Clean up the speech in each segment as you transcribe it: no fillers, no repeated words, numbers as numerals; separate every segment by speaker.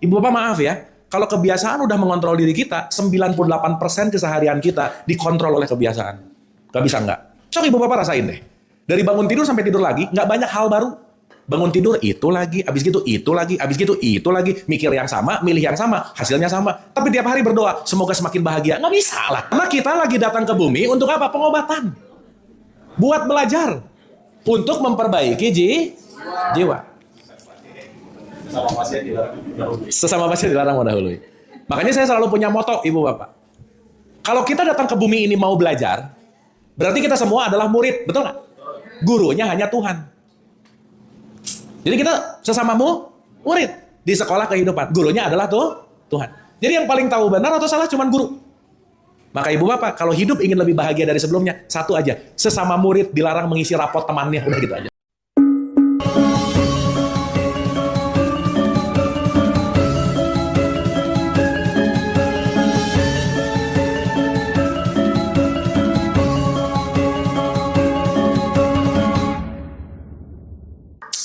Speaker 1: Ibu Bapak maaf ya, kalau kebiasaan udah mengontrol diri kita, 98% keseharian kita dikontrol oleh kebiasaan. Gak bisa nggak? Coba Ibu Bapak rasain deh. Dari bangun tidur sampai tidur lagi, nggak banyak hal baru. Bangun tidur itu lagi, abis gitu itu lagi, abis gitu itu lagi. Mikir yang sama, milih yang sama, hasilnya sama. Tapi tiap hari berdoa, semoga semakin bahagia. Nggak bisa lah. Karena kita lagi datang ke bumi untuk apa? Pengobatan. Buat belajar. Untuk memperbaiki jiwa. Sesama pasien dilarang mendahului. Makanya saya selalu punya moto, Ibu Bapak. Kalau kita datang ke bumi ini mau belajar, berarti kita semua adalah murid, betul nggak? Gurunya hanya Tuhan. Jadi kita sesamamu murid di sekolah kehidupan. Gurunya adalah Tuhan. Jadi yang paling tahu benar atau salah cuman guru. Maka Ibu Bapak, kalau hidup ingin lebih bahagia dari sebelumnya, satu aja, sesama murid dilarang mengisi rapot temannya, udah gitu aja.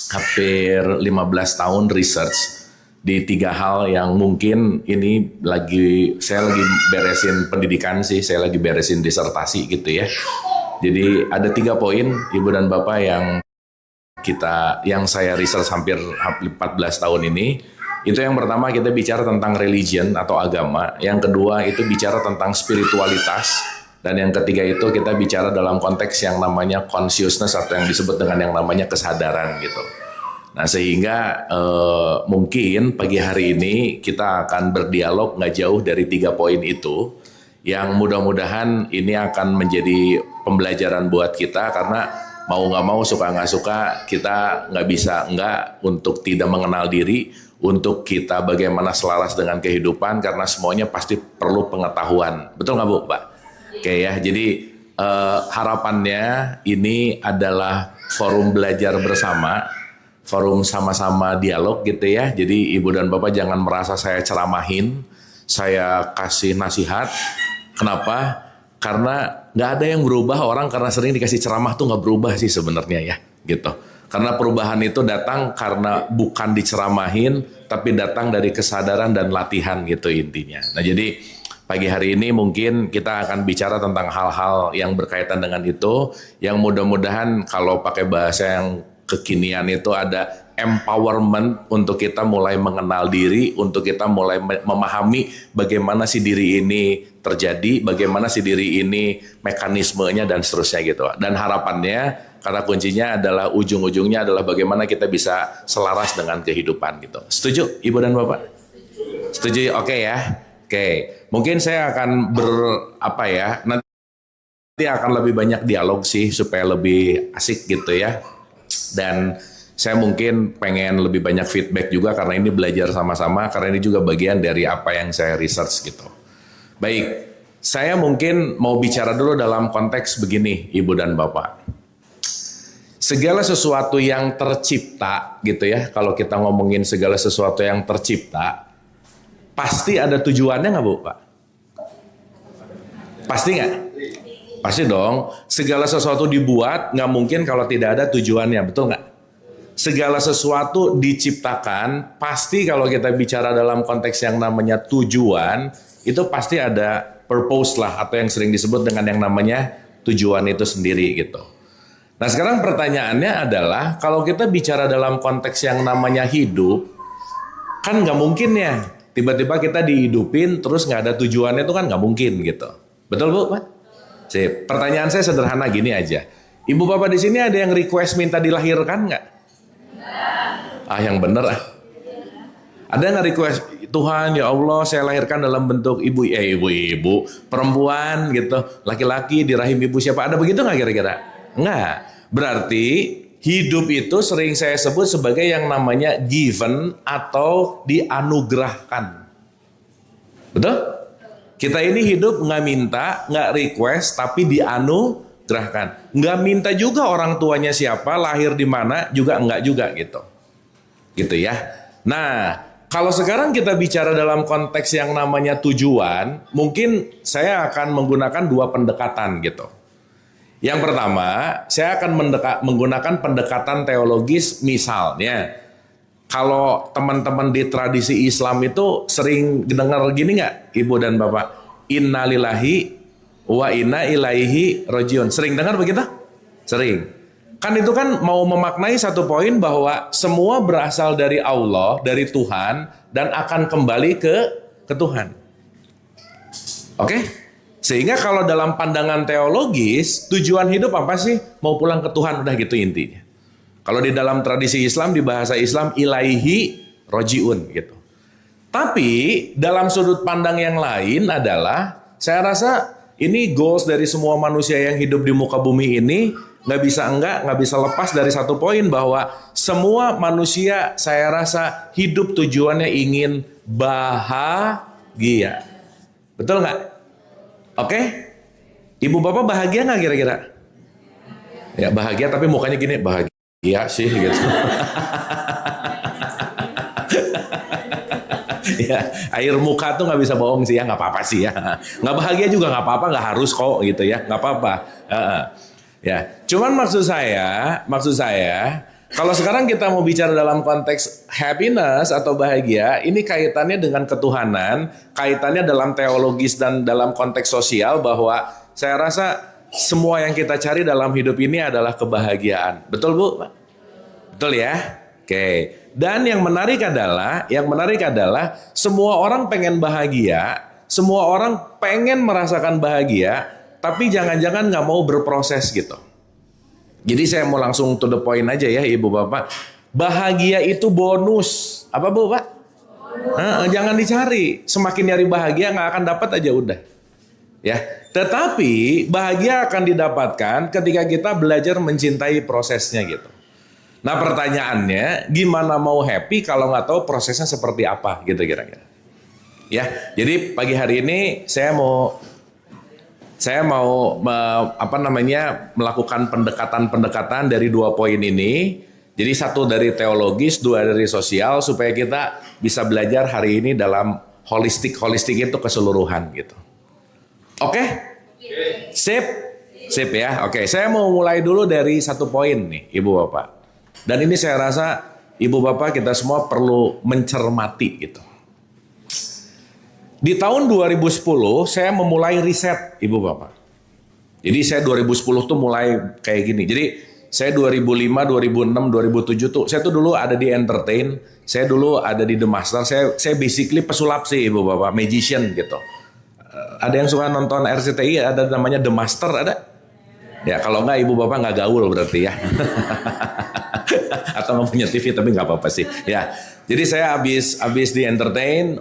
Speaker 1: Hampir 15 tahun research di 3 hal yang mungkin ini saya lagi beresin pendidikan sih, saya lagi beresin disertasi gitu ya. Jadi ada 3 poin Ibu dan Bapak yang saya research hampir 14 tahun ini. Itu yang pertama, kita bicara tentang religion atau agama. Yang kedua itu bicara tentang spiritualitas. Dan yang ketiga itu kita bicara dalam konteks yang namanya consciousness atau yang disebut dengan yang namanya kesadaran gitu. Nah sehingga mungkin pagi hari ini kita akan berdialog nggak jauh dari 3 poin itu, yang mudah-mudahan ini akan menjadi pembelajaran buat kita, karena mau nggak mau, suka nggak suka, kita nggak bisa nggak untuk tidak mengenal diri, untuk kita bagaimana selaras dengan kehidupan, karena semuanya pasti perlu pengetahuan. Betul nggak Bu, Pak? Oke ya, jadi harapannya ini adalah forum belajar bersama, forum sama-sama dialog gitu ya. Jadi Ibu dan Bapak jangan merasa saya ceramahin, saya kasih nasihat. Kenapa? Karena nggak ada yang berubah orang karena sering dikasih ceramah tuh nggak berubah sih sebenarnya ya, gitu. Karena perubahan itu datang karena bukan diceramahin, tapi datang dari kesadaran dan latihan gitu intinya. Nah jadi pagi hari ini mungkin kita akan bicara tentang hal-hal yang berkaitan dengan itu, yang mudah-mudahan kalau pakai bahasa yang kekinian itu ada empowerment untuk kita mulai mengenal diri, untuk kita mulai memahami bagaimana si diri ini terjadi, bagaimana si diri ini mekanismenya dan seterusnya gitu. Dan harapannya, kata kuncinya adalah ujung-ujungnya adalah bagaimana kita bisa selaras dengan kehidupan gitu. Setuju Ibu dan Bapak? Setuju? Oke ya. Oke, mungkin saya akan nanti akan lebih banyak dialog sih supaya lebih asik gitu ya. Dan saya mungkin pengen lebih banyak feedback juga karena ini belajar sama-sama, karena ini juga bagian dari apa yang saya research gitu. Baik, saya mungkin mau bicara dulu dalam konteks begini Ibu dan Bapak. Segala sesuatu yang tercipta gitu ya, kalau kita ngomongin segala sesuatu yang tercipta, pasti ada tujuannya nggak Bu, Pak? Pasti nggak? Pasti dong. Segala sesuatu dibuat nggak mungkin kalau tidak ada tujuannya, betul nggak? Segala sesuatu diciptakan, pasti kalau kita bicara dalam konteks yang namanya tujuan, itu pasti ada purpose lah, atau yang sering disebut dengan yang namanya tujuan itu sendiri gitu. Nah sekarang pertanyaannya adalah, kalau kita bicara dalam konteks yang namanya hidup, kan nggak mungkin ya, tiba-tiba kita dihidupin terus nggak ada tujuannya, itu kan nggak mungkin gitu. Betul Bu, Pak? Sip. Pertanyaan saya sederhana gini aja. Ibu Bapak di sini ada yang request minta dilahirkan nggak? Yang bener ah. Ada nggak request, Tuhan ya Allah saya lahirkan dalam bentuk ibu perempuan gitu, laki-laki di rahim ibu siapa? Ada begitu nggak kira-kira? Nggak. Berarti hidup itu sering saya sebut sebagai yang namanya given atau dianugerahkan. Betul? Kita ini hidup nggak minta, nggak request, tapi dianugerahkan. Nggak minta juga orang tuanya siapa, lahir di mana, juga nggak juga gitu. Gitu ya. Nah, kalau sekarang kita bicara dalam konteks yang namanya tujuan, mungkin saya akan menggunakan 2 pendekatan gitu. Yang pertama, saya akan menggunakan pendekatan teologis, misalnya Kalau teman-teman di tradisi Islam itu sering dengar gini nggak, Ibu dan Bapak? Innalillahi wa inna ilaihi rajiun. Sering dengar begitu? Sering. Kan itu kan mau memaknai satu poin bahwa semua berasal dari Allah, dari Tuhan, dan akan kembali ke Tuhan. Oke? Sehingga kalau dalam pandangan teologis, tujuan hidup apa sih? Mau pulang ke Tuhan, udah gitu intinya. Kalau di dalam tradisi Islam, di bahasa Islam, ilaihi rojiun gitu. Tapi dalam sudut pandang yang lain adalah, saya rasa ini goals dari semua manusia yang hidup di muka bumi ini, nggak bisa lepas dari satu poin bahwa semua manusia saya rasa hidup tujuannya ingin bahagia. Betul nggak? Oke? Ibu bapak bahagia nggak kira-kira? Ya bahagia tapi mukanya gini, bahagia. Iya sih gitu. Ya, air muka tuh nggak bisa bohong sih ya, nggak apa-apa sih ya. Nggak bahagia juga nggak apa-apa, nggak harus kok gitu ya, nggak apa-apa. Ya, cuman maksud saya, kalau sekarang kita mau bicara dalam konteks happiness atau bahagia, ini kaitannya dengan ketuhanan, kaitannya dalam teologis dan dalam konteks sosial bahwa saya rasa semua yang kita cari dalam hidup ini adalah kebahagiaan. Betul Bu? Betul ya? Oke. Dan yang menarik adalah semua orang pengen bahagia, semua orang pengen merasakan bahagia, tapi jangan-jangan nggak mau berproses gitu. Jadi saya mau langsung to the point aja ya Ibu Bapak. Bahagia itu bonus. Apa Bu Pak? Jangan dicari. Semakin nyari bahagia nggak akan dapat aja udah. Ya, tetapi bahagia akan didapatkan ketika kita belajar mencintai prosesnya gitu. Nah pertanyaannya, gimana mau happy kalau nggak tahu prosesnya seperti apa gitu kira-kira? Ya, jadi pagi hari ini saya mau melakukan pendekatan dari dua poin ini. Jadi satu dari teologis, dua dari sosial supaya kita bisa belajar hari ini dalam holistik itu keseluruhan gitu. Oke? Sip ya. Oke, saya mau mulai dulu dari satu poin nih, Ibu Bapak. Dan ini saya rasa Ibu Bapak kita semua perlu mencermati gitu. Di tahun 2010 saya memulai riset, Ibu Bapak. Jadi saya 2010 tuh mulai kayak gini. Jadi saya 2005, 2006, 2007 tuh saya tuh dulu ada di Entertain, saya dulu ada di The Master. Saya basically pesulap sih Ibu Bapak, magician gitu. Ada yang suka nonton RCTI, ada namanya The Master, ada? Ya kalau enggak Ibu Bapak nggak gaul berarti ya. Atau nggak punya TV tapi nggak apa-apa sih. Ya, jadi saya habis di Entertain,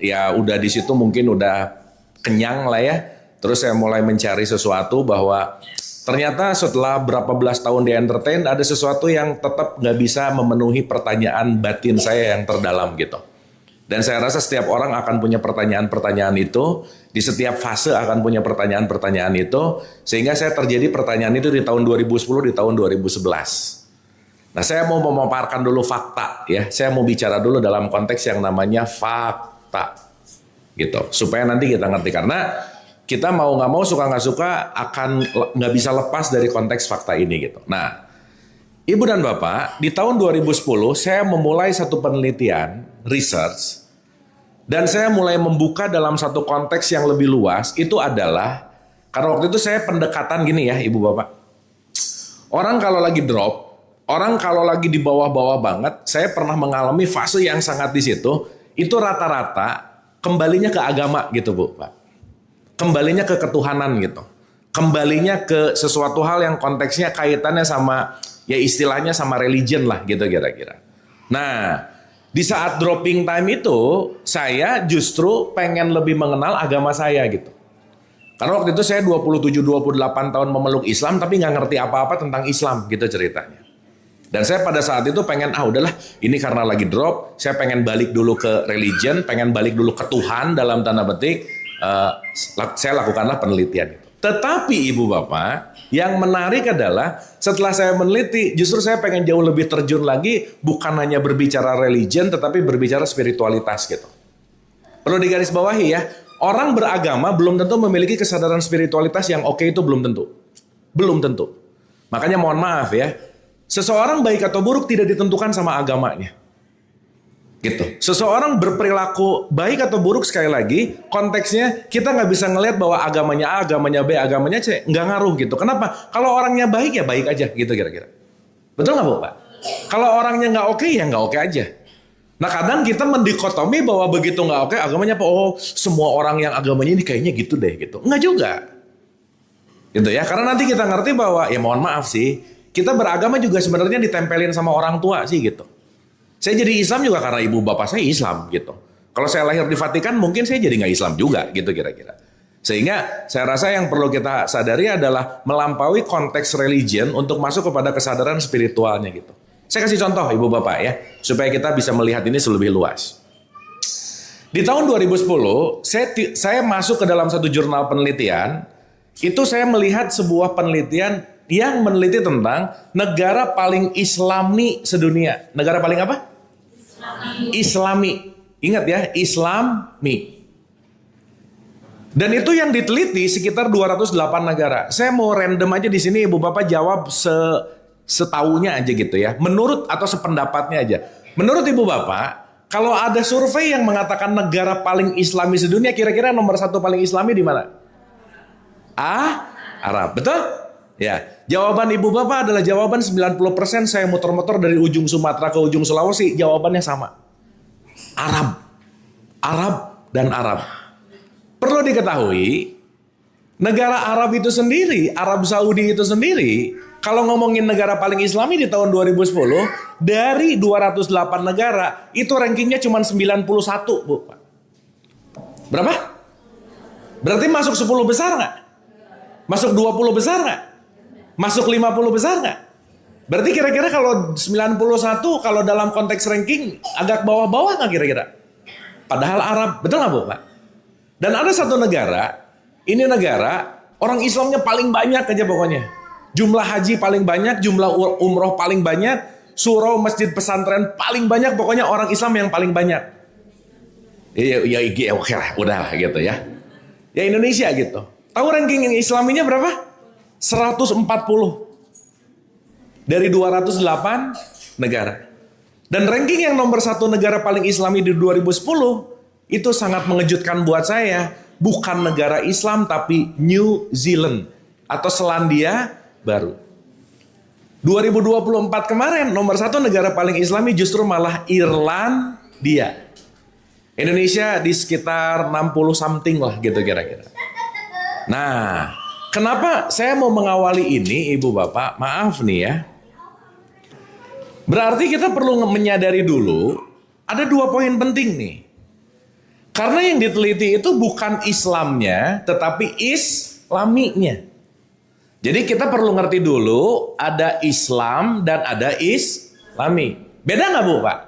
Speaker 1: ya udah di situ mungkin udah kenyang lah ya. Terus saya mulai mencari sesuatu bahwa ternyata setelah berapa belas tahun di Entertain ada sesuatu yang tetap nggak bisa memenuhi pertanyaan batin saya yang terdalam gitu. Dan saya rasa setiap orang akan punya pertanyaan-pertanyaan itu, di setiap fase akan punya pertanyaan-pertanyaan itu, sehingga saya terjadi pertanyaan itu di tahun 2010, di tahun 2011. Nah saya mau memaparkan dulu fakta ya, saya mau bicara dulu dalam konteks yang namanya fakta gitu, supaya nanti kita ngerti, karena kita mau nggak mau, suka nggak suka akan nggak bisa lepas dari konteks fakta ini gitu. Nah Ibu dan Bapak, di tahun 2010 saya memulai satu penelitian, research, dan saya mulai membuka dalam satu konteks yang lebih luas, itu adalah, karena waktu itu saya pendekatan gini ya Ibu Bapak. Orang kalau lagi drop, orang kalau lagi di bawah-bawah banget, saya pernah mengalami fase yang sangat di situ, itu rata-rata kembalinya ke agama gitu Bu Pak. Kembalinya ke ketuhanan gitu. Kembalinya ke sesuatu hal yang konteksnya kaitannya sama, ya istilahnya sama religion lah gitu kira-kira. Nah, di saat dropping time itu, saya justru pengen lebih mengenal agama saya gitu. Karena waktu itu saya 27-28 tahun memeluk Islam, tapi nggak ngerti apa-apa tentang Islam gitu ceritanya. Dan saya pada saat itu pengen, udahlah ini karena lagi drop, saya pengen balik dulu ke religion, pengen balik dulu ke Tuhan dalam tanda petik, saya lakukanlah penelitian itu. Tetapi Ibu Bapak, yang menarik adalah setelah saya meneliti, justru saya pengen jauh lebih terjun lagi, bukan hanya berbicara religion, tetapi berbicara spiritualitas gitu. Perlu digarisbawahi ya, orang beragama belum tentu memiliki kesadaran spiritualitas yang oke, itu belum tentu. Belum tentu. Makanya mohon maaf ya, Seseorang baik atau buruk tidak ditentukan sama agamanya. Gitu. Seseorang berperilaku baik atau buruk, sekali lagi konteksnya kita nggak bisa ngelihat bahwa agamanya A, agamanya B, agamanya C, nggak ngaruh gitu. Kenapa? Kalau orangnya baik ya baik aja gitu kira-kira. Betul nggak Bu Pak? Kalau orangnya nggak oke ya nggak oke aja. Nah kadang kita mendikotomi bahwa begitu nggak oke agamanya apa? Oh semua orang yang agamanya ini kayaknya gitu deh gitu. Nggak juga. Gitu ya. Karena nanti kita ngerti bahwa ya mohon maaf sih, kita beragama juga sebenarnya ditempelin sama orang tua sih gitu. Saya jadi Islam juga karena ibu bapak saya Islam gitu. Kalau saya lahir di Vatikan mungkin saya jadi nggak Islam juga gitu kira-kira. Sehingga saya rasa yang perlu kita sadari adalah melampaui konteks religion untuk masuk kepada kesadaran spiritualnya gitu. Saya kasih contoh ibu bapak ya, supaya kita bisa melihat ini lebih luas. Di tahun 2010 saya masuk ke dalam satu jurnal penelitian. Itu saya melihat sebuah penelitian yang meneliti tentang negara paling Islami sedunia. Negara paling apa? Islami. Ingat ya, Islami. Dan itu yang diteliti sekitar 208 negara. Saya mau random aja di sini Ibu Bapak jawab setaunya aja gitu ya. Menurut atau sependapatnya aja. Menurut Ibu Bapak, kalau ada survei yang mengatakan negara paling Islami sedunia, kira-kira nomor satu paling Islami di mana? Arab. Betul? Ya. Jawaban Ibu Bapak adalah jawaban 90%. Saya muter-muter dari ujung Sumatera ke ujung Sulawesi, jawabannya sama. Arab dan Arab. Perlu diketahui, negara Arab itu sendiri, Arab Saudi itu sendiri, kalau ngomongin negara paling Islami di tahun 2010, dari 208 negara, itu rankingnya cuma 91, Bu. Berapa? Berarti masuk 10 besar nggak? Masuk 20 besar nggak? Masuk 50 besar nggak? Berarti kira-kira kalau 91, kalau dalam konteks ranking, agak bawah-bawah nggak kira-kira? Padahal Arab, betul nggak Bu Pak? Dan ada satu negara, ini negara orang Islamnya paling banyak aja pokoknya. Jumlah haji paling banyak, jumlah umroh paling banyak, surau masjid pesantren paling banyak, pokoknya orang Islam yang paling banyak. Ya oke lah, udah lah gitu ya. Ya Indonesia gitu. Tahu ranking Islaminya berapa? 140 dari 208 negara. Dan ranking yang nomor satu negara paling Islami di 2010 itu sangat mengejutkan buat saya. Bukan negara Islam tapi New Zealand atau Selandia Baru. 2024 kemarin nomor satu negara paling Islami justru malah Irlandia. Indonesia di sekitar 60 something lah gitu kira-kira. Nah, kenapa saya mau mengawali ini Ibu Bapak? Maaf nih ya. Berarti kita perlu menyadari dulu ada dua poin penting nih. Karena yang diteliti itu bukan Islamnya, tetapi Islaminya. Jadi kita perlu ngerti dulu ada Islam dan ada Islami. Beda nggak Bu Pak?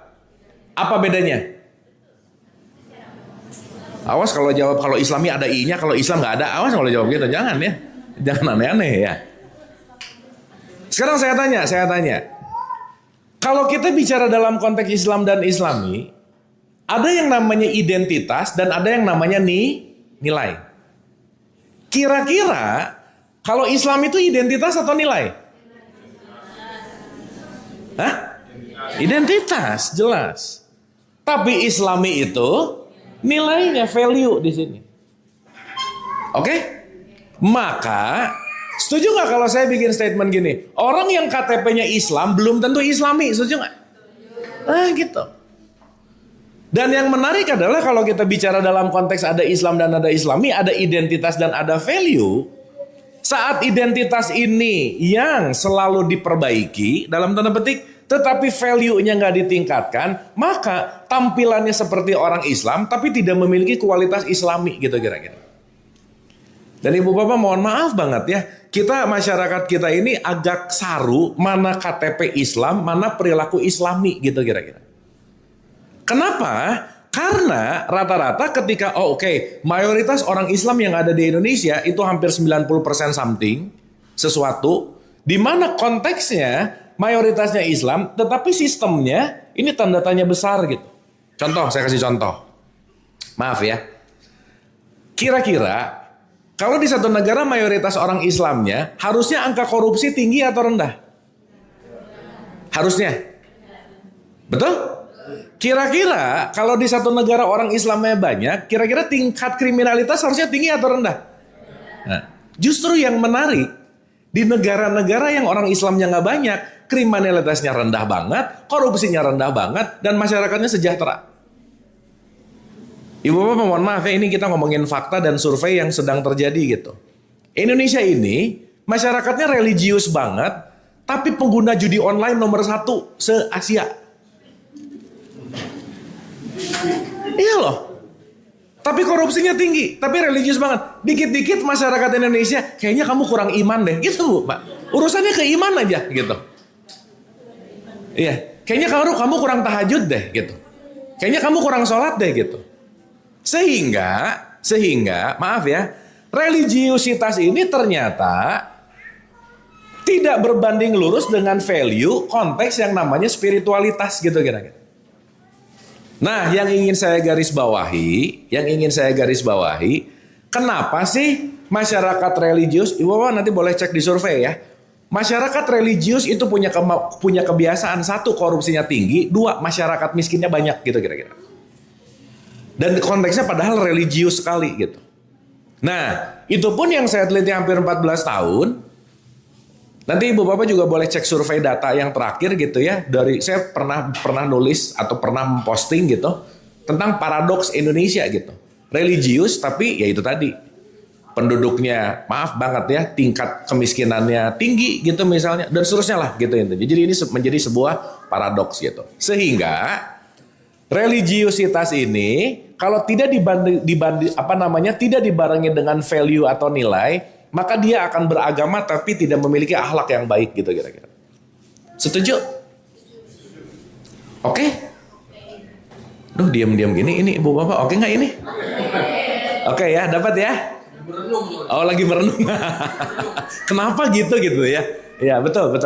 Speaker 1: Apa bedanya? Awas kalau jawab kalau Islami ada I-nya, kalau Islam nggak ada. Awas kalau jawab gitu, jangan ya. Jangan aneh-aneh ya. Sekarang saya tanya. Kalau kita bicara dalam konteks Islam dan Islami, ada yang namanya identitas dan ada yang namanya nilai. Kira-kira kalau Islam itu identitas atau nilai? Hah? Identitas, jelas. Tapi Islami itu nilainya, value di sini. Oke? Maka setuju nggak kalau saya bikin statement gini? Orang yang KTP-nya Islam belum tentu Islami, setuju nggak? Gitu. Dan yang menarik adalah kalau kita bicara dalam konteks ada Islam dan ada Islami, ada identitas dan ada value. Saat identitas ini yang selalu diperbaiki dalam tanda petik, tetapi value-nya nggak ditingkatkan, maka tampilannya seperti orang Islam tapi tidak memiliki kualitas Islami gitu kira-kira. Dan Ibu Bapak mohon maaf banget ya, kita masyarakat kita ini agak saru mana KTP Islam, mana perilaku Islami gitu kira-kira. Kenapa? Karena rata-rata ketika mayoritas orang Islam yang ada di Indonesia itu hampir 90% something sesuatu di mana konteksnya mayoritasnya Islam tetapi sistemnya ini tanda tanya besar gitu. Contoh, saya kasih contoh. Maaf ya. Kira-kira kalau di satu negara mayoritas orang Islamnya harusnya angka korupsi tinggi atau rendah? Harusnya. Betul? Kira-kira kalau di satu negara orang Islamnya banyak, kira-kira tingkat kriminalitas harusnya tinggi atau rendah? Nah, justru yang menarik, di negara-negara yang orang Islamnya nggak banyak, kriminalitasnya rendah banget, korupsinya rendah banget, dan masyarakatnya sejahtera. Ibu bapak mohon maaf ya, ini kita ngomongin fakta dan survei yang sedang terjadi gitu. Indonesia ini masyarakatnya religius banget, tapi pengguna judi online nomor 1 se-Asia. Iya loh. Tapi korupsinya tinggi, tapi religius banget. Dikit-dikit masyarakat Indonesia, kayaknya kamu kurang iman deh. Gitu Pak. Urusannya ke iman aja gitu. Iya, kayaknya kamu kurang tahajud deh gitu. Kayaknya kamu kurang sholat deh gitu. Sehingga maaf ya, religiusitas ini ternyata tidak berbanding lurus dengan value konteks yang namanya spiritualitas gitu kira-kira. Nah, yang ingin saya garis bawahi, kenapa sih masyarakat religius, Ibu Bapak nanti boleh cek di survei ya. Masyarakat religius itu punya kebiasaan, 1, korupsinya tinggi, 2, masyarakat miskinnya banyak gitu kira-kira. Dan konteksnya padahal religius sekali gitu. Nah, itu pun yang saya teliti hampir 14 tahun. Nanti Ibu Bapak juga boleh cek survei data yang terakhir gitu ya. Dari saya pernah nulis atau pernah memposting gitu tentang paradoks Indonesia gitu. Religius tapi ya itu tadi. Penduduknya maaf banget ya, tingkat kemiskinannya tinggi gitu misalnya dan seterusnya lah gitu intinya. Jadi ini menjadi sebuah paradoks gitu. Sehingga religiusitas ini kalau tidak tidak dibarengi dengan value atau nilai, maka dia akan beragama tapi tidak memiliki akhlak yang baik gitu kira-kira. Setuju? Oke? Duh diam-diam gini, ini Ibu Bapak oke nggak ini? Oke ya, dapat ya? Oh lagi merenung. Kenapa gitu ya? Ya betul.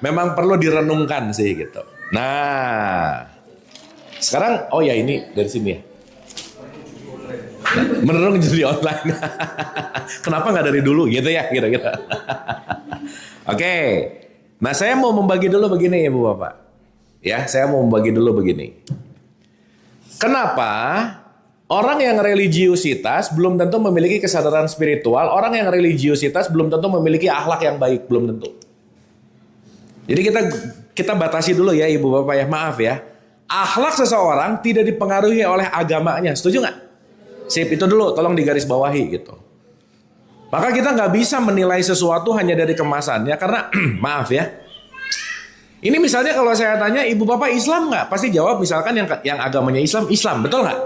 Speaker 1: Memang perlu direnungkan sih gitu. Nah, sekarang oh ya ini dari sini ya. Merenung jadi online. Kenapa nggak dari dulu gitu ya kira-kira. Oke. Nah saya mau membagi dulu begini ya Bu Bapak. Ya saya mau membagi dulu begini. Kenapa orang yang religiusitas belum tentu memiliki kesadaran spiritual, orang yang religiusitas belum tentu memiliki akhlak yang baik, belum tentu. Jadi kita batasi dulu ya Ibu Bapak ya, maaf ya. Akhlak seseorang tidak dipengaruhi oleh agamanya, setuju nggak? Sip, itu dulu tolong digarisbawahi gitu. Maka kita nggak bisa menilai sesuatu hanya dari kemasannya karena maaf ya. Ini misalnya kalau saya tanya Ibu Bapak Islam nggak? Pasti jawab misalkan yang agamanya Islam, betul nggak?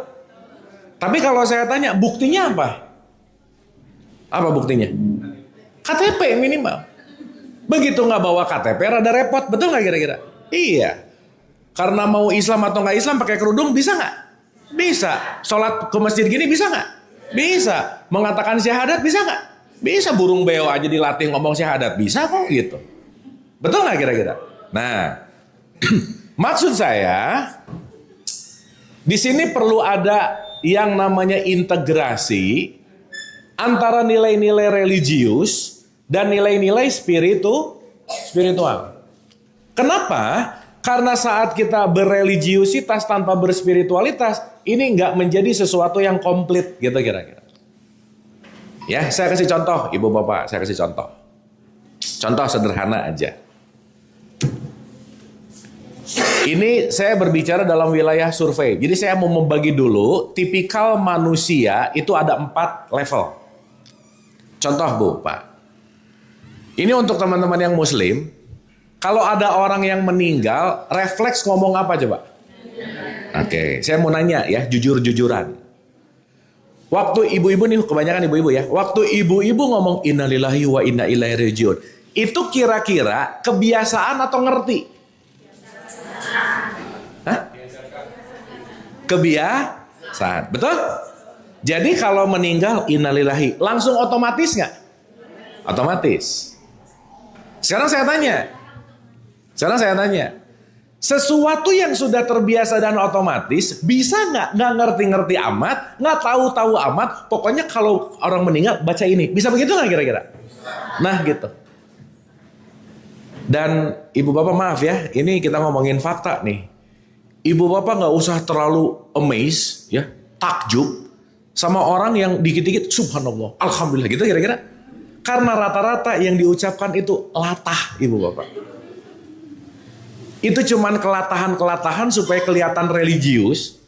Speaker 1: Tapi kalau saya tanya buktinya apa? Apa buktinya? KTP minimal. Begitu nggak bawa KTP rada repot, betul nggak kira-kira? Iya. Karena mau Islam atau nggak Islam pakai kerudung bisa nggak? Bisa. Sholat ke masjid gini bisa nggak? Bisa. Mengatakan syahadat bisa nggak? Bisa. Burung beo aja dilatih ngomong syahadat bisa kok gitu. Betul nggak kira-kira? Nah, maksud saya di sini perlu ada yang namanya integrasi antara nilai-nilai religius dan nilai-nilai spiritual. Kenapa? Karena saat kita berreligiusitas tanpa berspiritualitas, ini nggak menjadi sesuatu yang komplit gitu kira-kira. Ya, saya kasih contoh, Ibu Bapak, saya kasih contoh. Contoh sederhana aja. Ini saya berbicara dalam wilayah survei. Jadi saya mau membagi dulu, tipikal manusia itu ada 4 level. Contoh Bu, Pak. Ini untuk teman-teman yang muslim. Kalau ada orang yang meninggal, refleks ngomong apa coba? Oke, saya mau nanya ya, jujur-jujuran. Waktu ibu-ibu nih, kebanyakan ibu-ibu ya. Waktu ibu-ibu ngomong innalillahi wa inna ilaihi rajiun. Itu kira-kira kebiasaan atau ngerti? Hah? Kebiasaan, betul? Jadi kalau meninggal innalillahi, langsung otomatis nggak? Otomatis. Sekarang saya tanya, sesuatu yang sudah terbiasa dan otomatis bisa nggak ngerti-ngerti amat, nggak tahu-tahu amat, pokoknya kalau orang meninggal baca ini, bisa begitu nggak kira-kira? Nah gitu. Dan ibu bapak maaf ya, ini kita ngomongin fakta nih. Ibu bapak nggak usah terlalu amazed ya, takjub sama orang yang dikit-dikit subhanallah, alhamdulillah gitu kira-kira. Karena rata-rata yang diucapkan itu latah ibu bapak. Itu cuman kelatahan-kelatahan supaya kelihatan religius.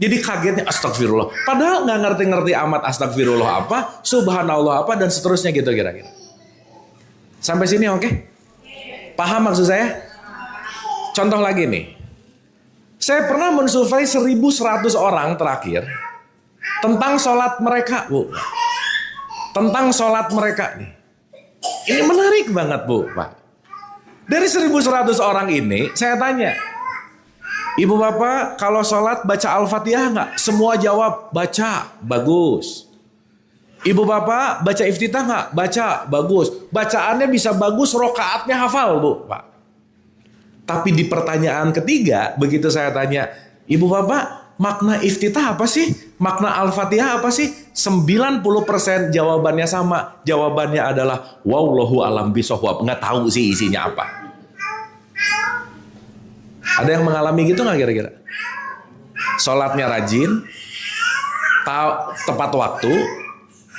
Speaker 1: Jadi kagetnya astagfirullah. Padahal nggak ngerti-ngerti amat astagfirullah apa, subhanallah apa, dan seterusnya gitu kira-kira. Sampai sini oke? Paham maksud saya? Contoh lagi nih. Saya pernah mensurvei 1.100 orang terakhir tentang sholat mereka, Bu. Tentang sholat mereka nih. Ini menarik banget, Bu, Pak. Dari 1.100 orang ini, saya tanya, Ibu bapak kalau sholat baca Al-Fatihah nggak? Semua jawab baca, bagus. Ibu bapak baca iftitah nggak? Baca, bagus. Bacaannya bisa bagus, rokaatnya hafal bu, pak. Tapi di pertanyaan ketiga, begitu saya tanya, Ibu bapak makna iftitah apa sih? Makna Al-Fatihah apa sih? 90% jawabannya sama. Jawabannya adalah wallahu alam bisawab. Nggak tahu sih isinya apa. Ada yang mengalami gitu nggak kira-kira? Sholatnya rajin, tepat waktu,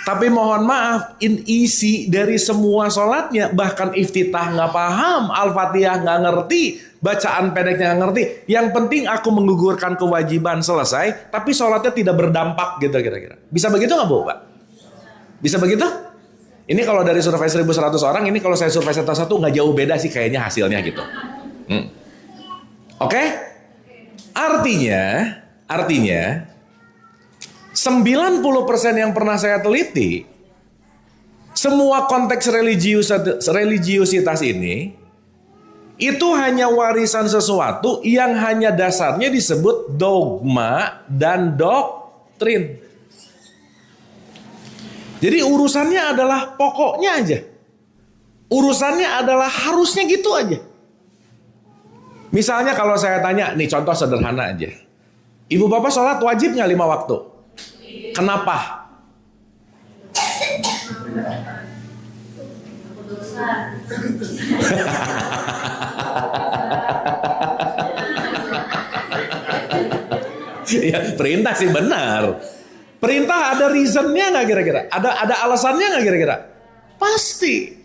Speaker 1: tapi mohon maaf, isi dari semua sholatnya, bahkan iftitah nggak paham, Al-Fatihah nggak ngerti, bacaan pendeknya nggak ngerti. Yang penting aku menggugurkan kewajiban selesai, tapi sholatnya tidak berdampak gitu kira-kira. Bisa begitu nggak bu, Pak? Bisa begitu? Ini kalau dari survei 1.100 orang, ini kalau saya survei satu-satu nggak jauh beda sih kayaknya hasilnya gitu. Oke? Artinya 90% yang pernah saya teliti, semua konteks religiusitas ini itu hanya warisan sesuatu yang hanya dasarnya disebut dogma dan doktrin. Jadi urusannya adalah pokoknya aja. Urusannya adalah harusnya gitu aja. Misalnya kalau saya tanya, nih contoh sederhana aja. Ibu bapak sholat wajib nggak 5 waktu? Kenapa? Ya perintah sih benar. Perintah ada reasonnya nggak kira-kira? Ada alasannya nggak kira-kira? Pasti.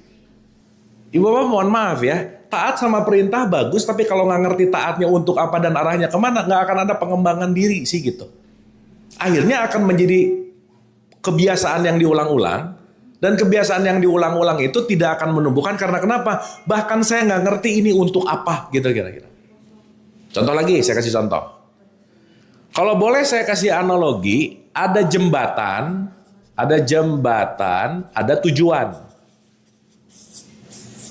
Speaker 1: Ibu bapak mohon maaf ya. Taat sama perintah bagus, tapi kalau nggak ngerti taatnya untuk apa dan arahnya kemana, nggak akan ada pengembangan diri sih gitu. Akhirnya akan menjadi kebiasaan yang diulang-ulang, dan kebiasaan yang diulang-ulang itu tidak akan menumbuhkan karena kenapa? Bahkan saya nggak ngerti ini untuk apa gitu kira-kira. Contoh lagi, saya kasih contoh. Kalau boleh saya kasih analogi, ada jembatan, ada tujuan.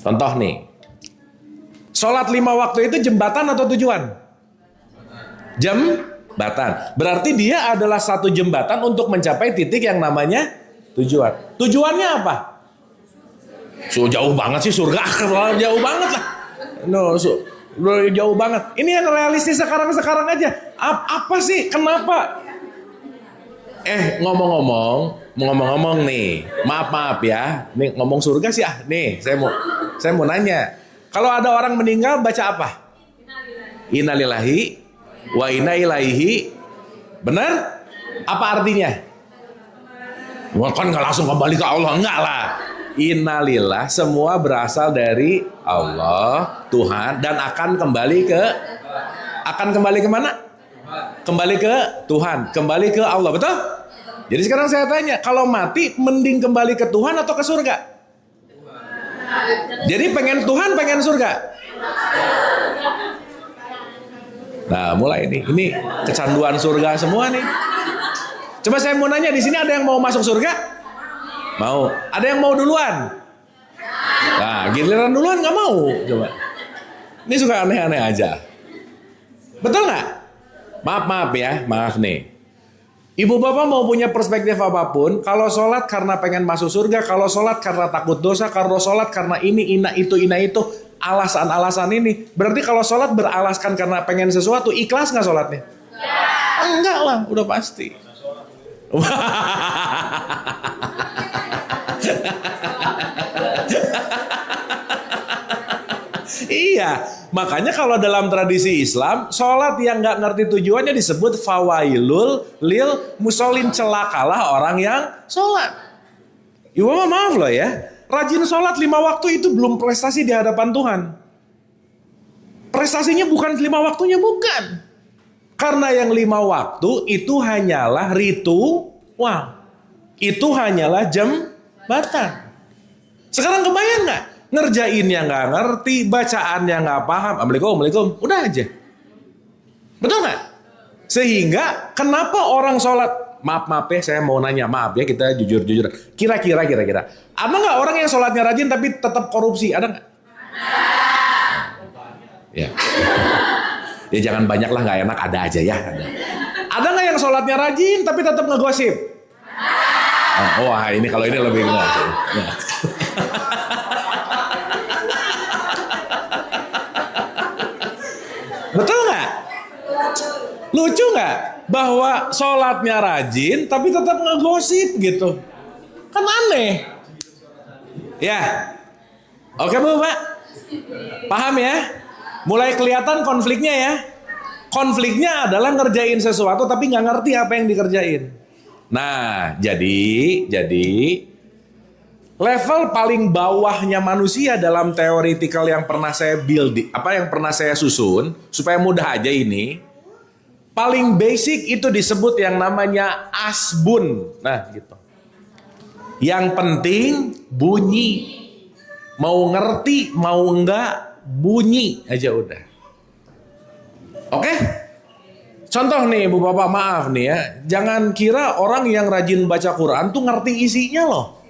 Speaker 1: Contoh nih. Sholat 5 waktu itu jembatan atau tujuan? Jembatan. Berarti dia adalah satu jembatan untuk mencapai titik yang namanya tujuan. Tujuannya apa? Jauh banget sih surga. Jauh banget lah. Jauh banget. Ini yang realistis sekarang aja. Apa sih? Kenapa? Ngomong-ngomong nih. Maaf ya. Nih ngomong surga sih Nih, saya mau nanya. Kalau ada orang meninggal baca apa? Innalillahi wa inna ilaihi. Benar? Apa artinya? Wah, kan nggak langsung kembali ke Allah, enggak lah. Innalillah, semua berasal dari Allah, Tuhan, dan akan kembali kemana? Kembali ke Tuhan, kembali ke Allah, betul? Jadi sekarang saya tanya, kalau mati mending kembali ke Tuhan atau ke surga? Jadi pengen Tuhan, pengen surga. Nah, mulai nih. Ini kecanduan surga semua nih. Coba saya mau nanya, di sini ada yang mau masuk surga? Mau. Ada yang mau duluan? Nah, giliran duluan nggak mau. Coba. Ini suka aneh-aneh aja. Betul nggak? Maaf ya, maaf nih. Ibu bapak mau punya perspektif apapun, kalau sholat karena pengen masuk surga, kalau sholat karena takut dosa, kalau sholat karena ini, ina itu, alasan-alasan ini. Berarti kalau sholat beralaskan karena pengen sesuatu, ikhlas nggak sholatnya? Enggak lah, udah pasti. Iya, makanya kalau dalam tradisi Islam, sholat yang nggak ngerti tujuannya disebut fawailul lil musholin, celakalah orang yang sholat. Ibu maaf loh ya, rajin sholat 5 waktu itu belum prestasi di hadapan Tuhan. Prestasinya bukan 5 waktunya, bukan. Karena yang 5 waktu itu hanyalah ritual. Itu hanyalah jembatan. Sekarang kebayang nggak? Ngerjainnya nggak ngerti, bacaannya nggak paham. Assalamualaikum, udah aja. Betul nggak? Sehingga kenapa orang sholat? Maaf ya, saya mau nanya, maaf ya, kita jujur. Kira-kira. Ada nggak orang yang sholatnya rajin tapi tetap korupsi? Ada nggak? Ya. Ya jangan banyak lah, nggak enak, ada aja ya. Ada nggak yang sholatnya rajin tapi tetap ngegosip? Wah ini kalau ini lebih enggak. Ya. Betul nggak? Lucu nggak? Bahwa sholatnya rajin tapi tetap ngegosip gitu. Kan aneh. Ya. Oke Bu, Pak? Paham ya? Mulai kelihatan konfliknya ya. Konfliknya adalah ngerjain sesuatu tapi nggak ngerti apa yang dikerjain. Nah, jadi level paling bawahnya manusia dalam teoretikal yang pernah saya yang pernah saya susun supaya mudah aja ini. Paling basic itu disebut yang namanya asbun. Nah, gitu. Yang penting bunyi. Mau ngerti, mau enggak, bunyi aja udah. Oke? Contoh nih Bu Bapak, maaf nih ya. Jangan kira orang yang rajin baca Quran tuh ngerti isinya loh.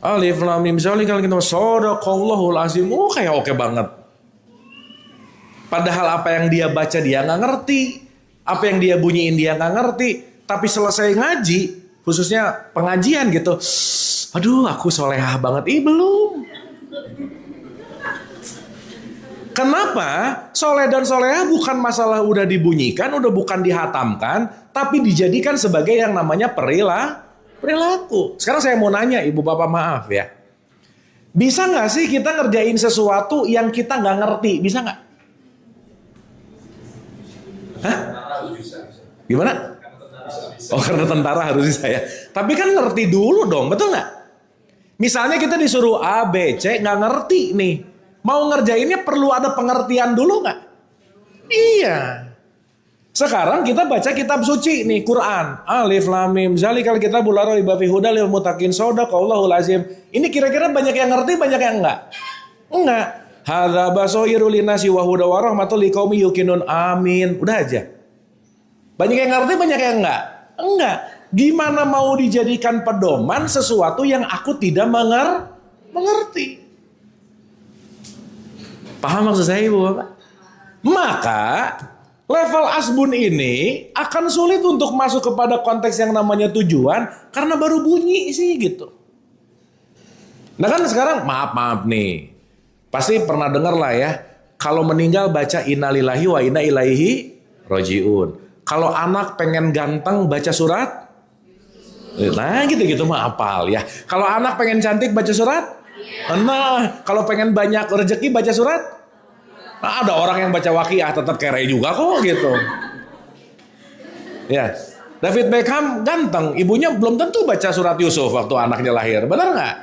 Speaker 1: Alif lam mim zalikal kitab shadaqallahul azim. Kayak oke banget. Padahal apa yang dia baca dia nggak ngerti. Apa yang dia bunyiin dia nggak ngerti. Tapi selesai ngaji, khususnya pengajian gitu. Aduh aku solehah banget. Belum. Kenapa? Soleh dan soleha bukan masalah udah dibunyikan, udah bukan dihatamkan, tapi dijadikan sebagai yang namanya perilaku. Sekarang saya mau nanya Ibu Bapak, maaf ya. Bisa nggak sih kita ngerjain sesuatu yang kita nggak ngerti? Bisa nggak? Hah? Gimana? Oh karena tentara harus bisa ya. Tapi kan ngerti dulu dong, betul nggak? Misalnya kita disuruh A, B, C, nggak ngerti nih. Mau ngerjainnya perlu ada pengertian dulu nggak? Iya. Sekarang kita baca kitab suci nih, Quran. Alif lam mim zalikal kitabul la raiba fihi hudal lil muttaqin shadaqallahul azim. Ini kira-kira banyak yang ngerti, banyak yang enggak? Enggak. Hadza basairul linnasi wa huda wa rahmatul liqaumi yuqinun. Amin. Udah aja. Banyak yang ngerti, banyak yang enggak? Enggak. Gimana mau dijadikan pedoman sesuatu yang aku tidak mengerti? Paham maksud saya Ibu Bapak? Maka level asbun ini akan sulit untuk masuk kepada konteks yang namanya tujuan karena baru bunyi sih gitu. Nah kan sekarang maaf nih. Pasti pernah dengar lah ya. Kalau meninggal baca innalillahi wa inna ilaihi rojiun. Kalau anak pengen ganteng baca surat. Nah gitu-gitu mah apal ya. Kalau anak pengen cantik baca surat. Nah, kalau pengen banyak rezeki baca surat. Nah, ada orang yang baca waqiah tetap kere juga kok gitu. Ya, David Beckham ganteng, ibunya belum tentu baca surat Yusuf waktu anaknya lahir, benar nggak?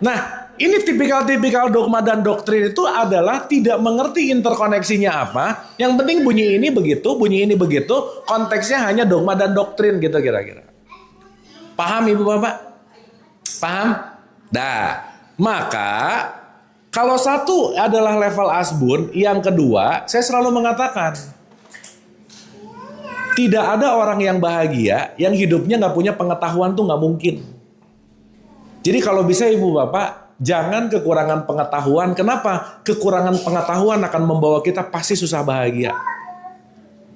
Speaker 1: Nah, ini tipikal dogma dan doktrin itu adalah tidak mengerti interkoneksinya apa. Yang penting bunyi ini begitu, konteksnya hanya dogma dan doktrin gitu kira-kira. Paham Ibu Bapak? Paham? Dah. Maka kalau satu adalah level asbun, yang kedua saya selalu mengatakan tidak ada orang yang bahagia yang hidupnya nggak punya pengetahuan tuh nggak mungkin. Jadi kalau bisa Ibu Bapak jangan kekurangan pengetahuan. Kenapa? Kekurangan pengetahuan akan membawa kita pasti susah bahagia.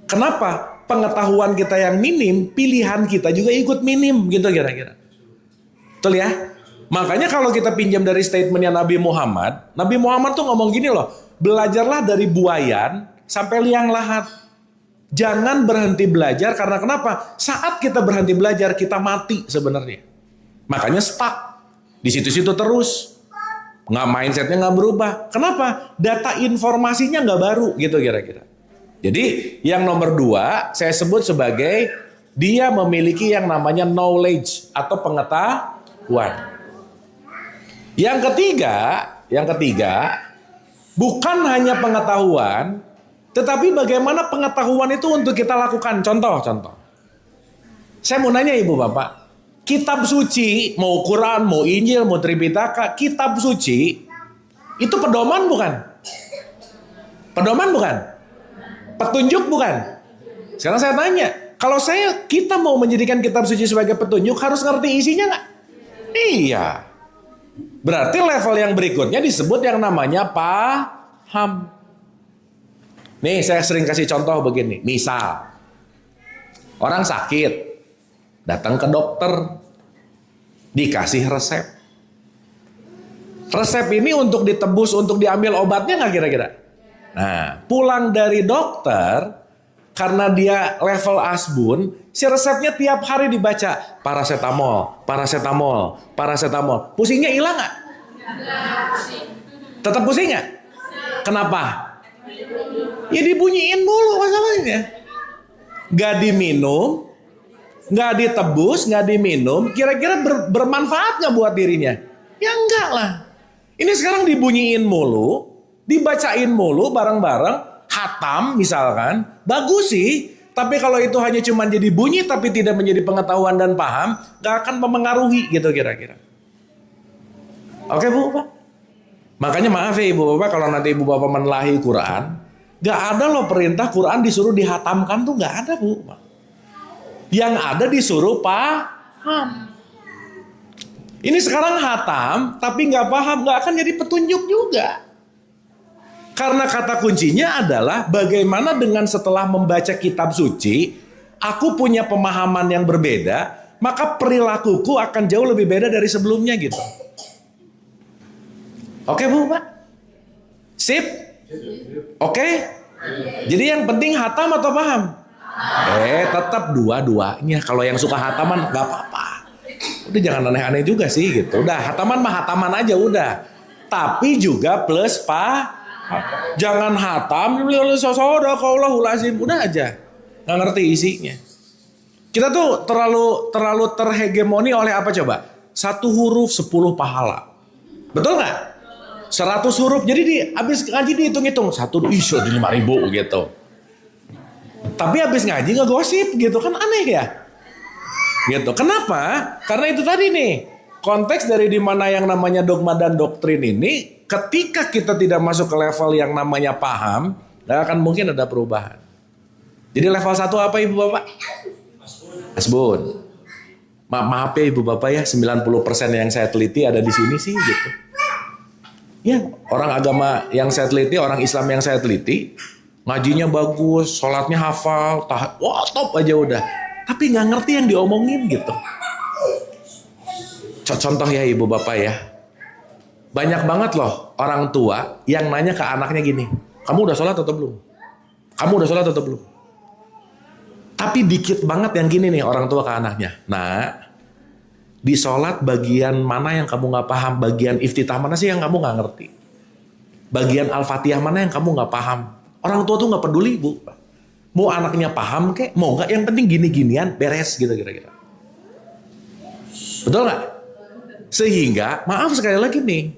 Speaker 1: Kenapa? Pengetahuan kita yang minim, pilihan kita juga ikut minim gitu kira-kira. Betul ya? Makanya kalau kita pinjam dari statementnya Nabi Muhammad tuh ngomong gini loh, belajarlah dari buayan sampai liang lahat. Jangan berhenti belajar karena kenapa? Saat kita berhenti belajar kita mati sebenarnya. Makanya stuck di situ-situ terus. Nggak, mindsetnya nggak berubah. Kenapa? Data informasinya nggak baru gitu kira-kira. Jadi yang nomor 2 saya sebut sebagai dia memiliki yang namanya knowledge atau pengetahuan. Yang ketiga, bukan hanya pengetahuan, tetapi bagaimana pengetahuan itu untuk kita lakukan. Contoh. Saya mau nanya Ibu Bapak, kitab suci, mau Quran, mau Injil, mau Tripitaka, kitab suci itu pedoman bukan? Pedoman bukan? Petunjuk bukan? Sekarang saya tanya, kalau kita mau menjadikan kitab suci sebagai petunjuk, harus ngerti isinya nggak? Iya. Berarti level yang berikutnya disebut yang namanya paham. Nih saya sering kasih contoh begini. Misal, orang sakit, datang ke dokter, dikasih resep. Resep ini untuk ditebus, untuk diambil obatnya nggak kira-kira? Nah, pulang dari dokter, karena dia level asbun, si resepnya tiap hari dibaca. Paracetamol. Pusingnya hilang nggak? Tetap pusing nggak? Kenapa? Ya dibunyiin mulu masalahnya. Gak diminum, gak ditebus, gak diminum, kira-kira bermanfaat gak buat dirinya? Ya enggak lah. Ini sekarang dibunyiin mulu, dibacain mulu bareng-bareng, hatam misalkan, bagus sih. Tapi kalau itu hanya cuma jadi bunyi tapi tidak menjadi pengetahuan dan paham, gak akan mempengaruhi gitu kira-kira. Oke Bu Bapak? Makanya maaf ya Ibu Bapak, kalau nanti Ibu Bapak menelahi Quran, gak ada loh perintah Quran disuruh dihatamkan tuh gak ada Bu. Yang ada disuruh paham. Ini sekarang hatam tapi gak paham, gak akan jadi petunjuk juga. Karena kata kuncinya adalah bagaimana dengan setelah membaca kitab suci, aku punya pemahaman yang berbeda, maka perilakuku akan jauh lebih beda dari sebelumnya gitu. Oke Bu Pak? Sip? Oke? Jadi yang penting hatam atau paham? Tetap dua-duanya. Kalau yang suka hataman gak apa-apa. Udah jangan aneh-aneh juga sih gitu. Udah hataman mah hataman aja udah. Tapi juga plus paham. Jangan hatam, udah aja. Gak ngerti isinya. Kita tuh terlalu terhegemoni oleh apa coba? 1 huruf 10 pahala. Betul gak? 100 huruf, jadi habis ngaji dihitung-hitung 1 iso di 5.000 gitu. Tapi habis ngaji ngegosip gitu kan aneh ya. Gitu. Kenapa? Karena itu tadi nih, konteks dari dimana yang namanya dogma dan doktrin ini, ketika kita tidak masuk ke level yang namanya paham, gak akan mungkin ada perubahan. Jadi level 1 apa Ibu Bapak? Asbun. Maaf ya Ibu Bapak ya, 90% yang saya teliti ada di sini sih gitu. Ya, orang agama yang saya teliti, orang Islam yang saya teliti, ngajinya bagus, sholatnya hafal, wah top aja udah. Tapi nggak ngerti yang diomongin gitu. Contoh ya Ibu Bapak ya, banyak banget loh orang tua yang nanya ke anaknya gini, kamu udah sholat atau belum? Kamu udah sholat atau belum? Tapi dikit banget yang gini nih orang tua ke anaknya. Nah, di sholat bagian mana yang kamu nggak paham? Bagian iftitah mana sih yang kamu nggak ngerti? Bagian al-fatihah mana yang kamu nggak paham? Orang tua tuh nggak peduli Bu. Mau anaknya paham kek, mau nggak, yang penting gini-ginian beres gitu kira-kira. Betul nggak? Sehingga maaf sekali lagi nih,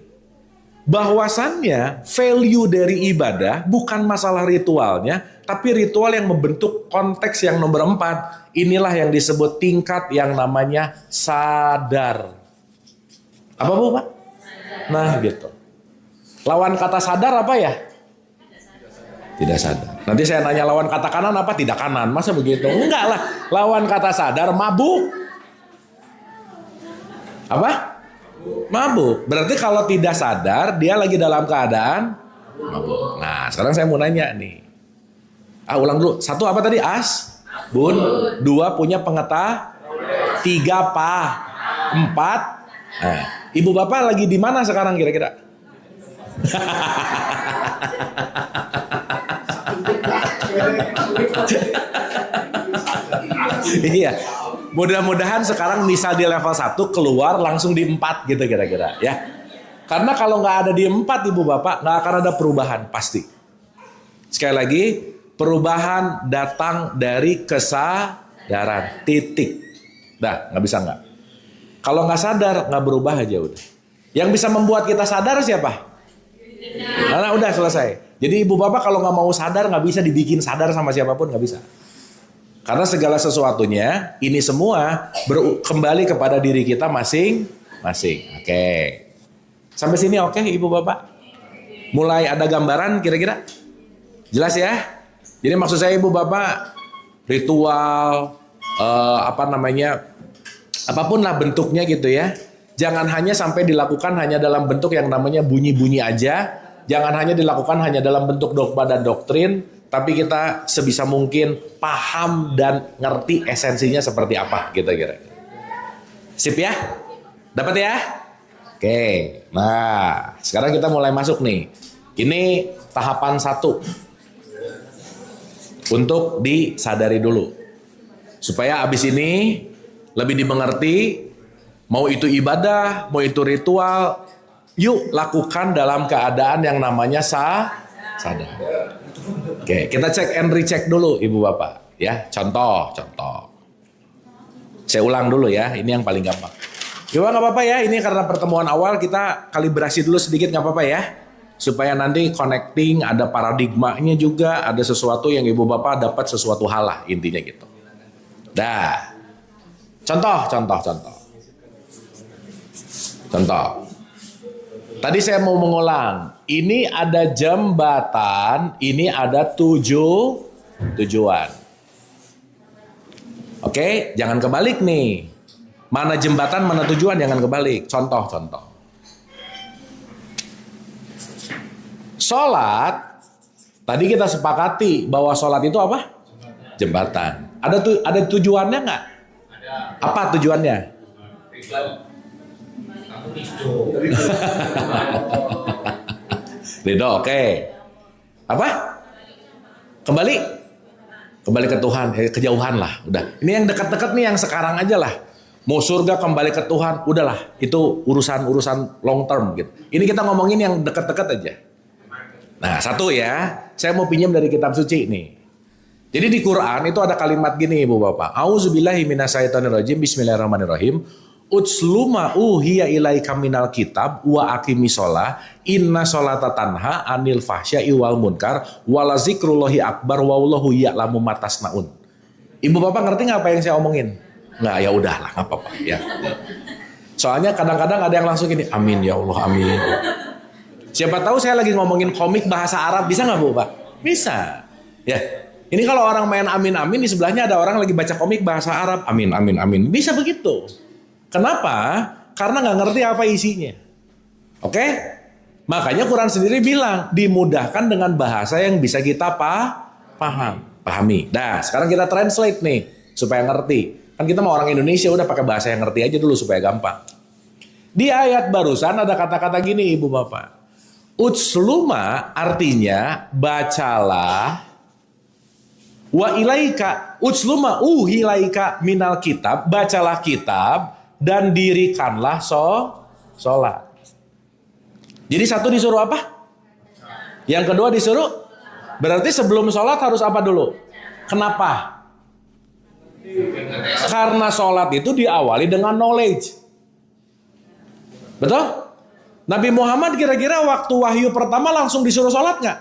Speaker 1: bahwasannya value dari ibadah bukan masalah ritualnya, tapi ritual yang membentuk konteks yang nomor 4. Inilah yang disebut tingkat yang namanya sadar. Apa Bu Pak? Nah gitu. Lawan kata sadar apa ya? Tidak sadar. Nanti saya nanya lawan kata kanan apa? Tidak kanan. Masa begitu? Enggak lah. Lawan kata sadar mabuk. Apa? Mabuk. Berarti kalau tidak sadar dia lagi dalam keadaan mabuk. Nah sekarang saya mau nanya nih. Ulang dulu. 1 apa tadi? Bun. 2 punya pengetahuan. 3 paham. 4. Nah, Ibu Bapak lagi di mana sekarang kira-kira? Iya. Mudah-mudahan sekarang misal di level 1 keluar langsung di 4 gitu kira-kira ya. Karena kalau nggak ada di 4 ibu bapak, nggak akan ada perubahan pasti. Sekali lagi, perubahan datang dari kesadaran. Titik. Dah, nggak bisa nggak. Kalau nggak sadar, nggak berubah aja udah. Yang bisa membuat kita sadar siapa? Karena udah selesai. Jadi ibu bapak kalau nggak mau sadar, nggak bisa dibikin sadar sama siapapun, nggak bisa. Karena segala sesuatunya, ini semua kembali kepada diri kita masing-masing. Oke. Sampai sini oke ibu bapak? Mulai ada gambaran kira-kira? Jelas ya? Jadi maksud saya ibu bapak, ritual, apapun lah bentuknya gitu ya. Jangan hanya sampai dilakukan hanya dalam bentuk yang namanya bunyi-bunyi aja. Jangan hanya dilakukan hanya dalam bentuk dogma dan doktrin. Tapi kita sebisa mungkin paham dan ngerti esensinya seperti apa gitu kira-kira. Sip ya? Dapat ya? Oke. Nah, sekarang kita mulai masuk nih. Ini tahapan 1. Untuk disadari dulu. Supaya abis ini lebih dimengerti, mau itu ibadah, mau itu ritual, yuk lakukan dalam keadaan yang namanya sadar. Oke, kita cek and recheck dulu ibu bapak ya. Contoh. Saya ulang dulu ya, ini yang paling gampang. Coba nggak apa-apa ya, ini karena pertemuan awal kita kalibrasi dulu sedikit nggak apa-apa ya. Supaya nanti connecting, ada paradigmanya juga, ada sesuatu yang ibu bapak dapat sesuatu hal lah intinya gitu. Dah. Contoh. Tadi saya mau mengulang. Ini ada jembatan, ini ada tujuan. Oke, jangan kebalik nih. Mana jembatan, mana tujuan, jangan kebalik. Contoh. Sholat, tadi kita sepakati bahwa sholat itu apa? Jembatan. Ada tujuannya nggak? Apa tujuannya? Ridho, oke. Apa? Kembali ke Tuhan, kejauhan lah. Udah. Ini yang dekat-dekat nih, yang sekarang aja lah. Mau surga kembali ke Tuhan, udahlah. Itu urusan long term gitu. Ini kita ngomongin yang dekat-dekat aja. Nah, 1 ya. Saya mau pinjam dari kitab suci nih. Jadi di Quran itu ada kalimat gini ibu bapak. Auzubillahi minasyaitonirrajim. Bismillahirrahmanirrahim. Utsluma uhiya ilaika minal kitab wa aqimis shalah inna sholata tanha anil fahsya'i wal munkar wala zikrullahi akbar wallahu ya'lamu ma tasnaun. Ibu bapak ngerti nggak apa yang saya omongin? Nggak, ya udahlah, nggak apa-apa ya. Soalnya kadang-kadang ada yang langsung gini, amin ya Allah, amin. Siapa tahu saya lagi ngomongin komik bahasa Arab, bisa nggak bu pak? Bisa. Ya, ini kalau orang main amin-amin, di sebelahnya ada orang lagi baca komik bahasa Arab, amin, amin, amin. Bisa begitu. Kenapa? Karena nggak ngerti apa isinya. Oke? Makanya Quran sendiri bilang, dimudahkan dengan bahasa yang bisa kita pahami. Nah, sekarang kita translate nih, supaya ngerti. Kan kita mau orang Indonesia, udah pakai bahasa yang ngerti aja dulu supaya gampang. Di ayat barusan ada kata-kata gini ibu bapak. Utsluma artinya bacalah, wa ilaika utsluma uhilaika minal kitab, bacalah kitab dan dirikanlah sholat. Jadi 1 disuruh apa? Yang kedua disuruh, berarti sebelum sholat harus apa dulu? Kenapa? Karena sholat itu diawali dengan knowledge. Betul? Nabi Muhammad kira-kira waktu wahyu pertama langsung disuruh sholat nggak?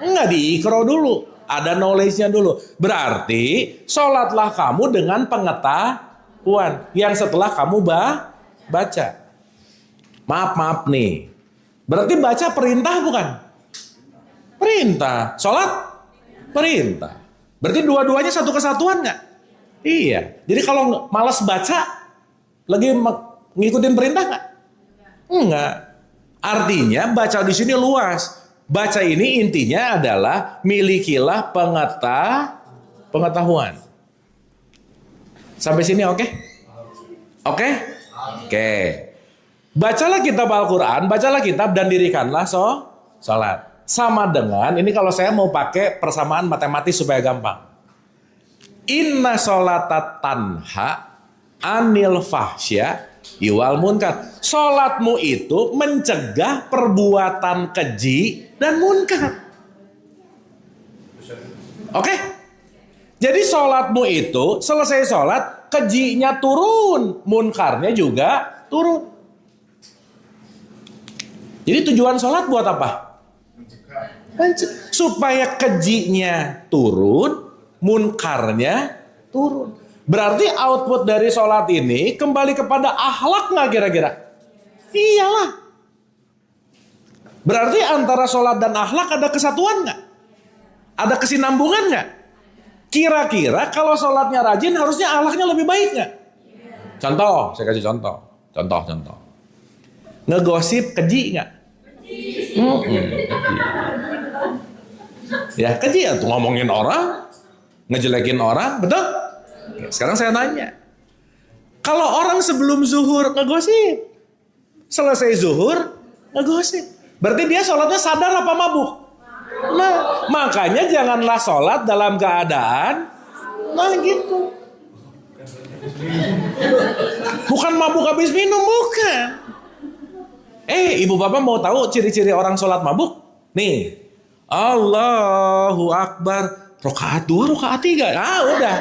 Speaker 1: Nggak, diikro dulu. Ada knowledge-nya dulu. Berarti sholatlah kamu dengan pengetahuan yang setelah kamu baca. Maaf nih. Berarti baca perintah bukan? Perintah. Sholat? Perintah. Berarti dua-duanya satu kesatuan nggak? Iya. Jadi kalau malas baca, lagi ngikutin perintah nggak? Enggak. Artinya baca di sini luas. Baca ini intinya adalah milikilah pengetahuan. Sampai sini oke? Oke? Oke. Bacalah kitab Al-Quran, bacalah kitab dan dirikanlah sholat. Sama dengan, ini kalau saya mau pakai persamaan matematis supaya gampang. Inna sholata tanha anil fahsya Iwal munkar. Sholatmu itu mencegah perbuatan keji dan munkar. Oke? Jadi sholatmu itu selesai sholat, kejinya turun, munkarnya juga turun. Jadi tujuan sholat buat apa? Supaya kejinya turun, munkarnya turun. Berarti output dari sholat ini kembali kepada akhlak nggak kira-kira? Iyalah. Berarti antara sholat dan akhlak ada kesatuan nggak? Ada kesinambungan nggak? Kira-kira kalau sholatnya rajin harusnya akhlaknya lebih baik nggak? Contoh, saya kasih contoh. Contoh. Ngegosip keji nggak? Ya keji ya tuh ngomongin orang, ngejelekin orang, betul? Sekarang saya nanya, kalau orang sebelum zuhur ngegosip, selesai zuhur ngegosip, berarti dia sholatnya sadar apa mabuk? Nah, makanya janganlah sholat dalam keadaan gitu. Bukan mabuk habis minum, bukan. Ibu bapak mau tahu ciri-ciri orang sholat mabuk? Nih, Allahu Akbar, rakaat 2, rakaat 3, udah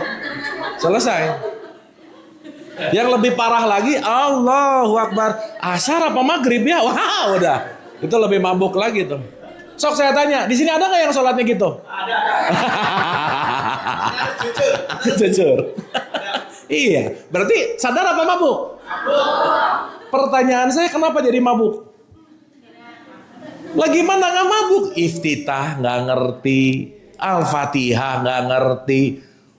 Speaker 1: selesai. Yang lebih parah lagi, Allahu Akbar, asar apa maghrib ya? Wah, udah itu lebih mabuk lagi tuh. Sok saya tanya, di sini ada nggak yang sholatnya gitu? Ada. Jujur. Iya, berarti sadar apa mabuk? Pertanyaan saya, kenapa jadi mabuk? Lagi mana nggak mabuk? Iftitah nggak ngerti, Al-Fatihah nggak ngerti.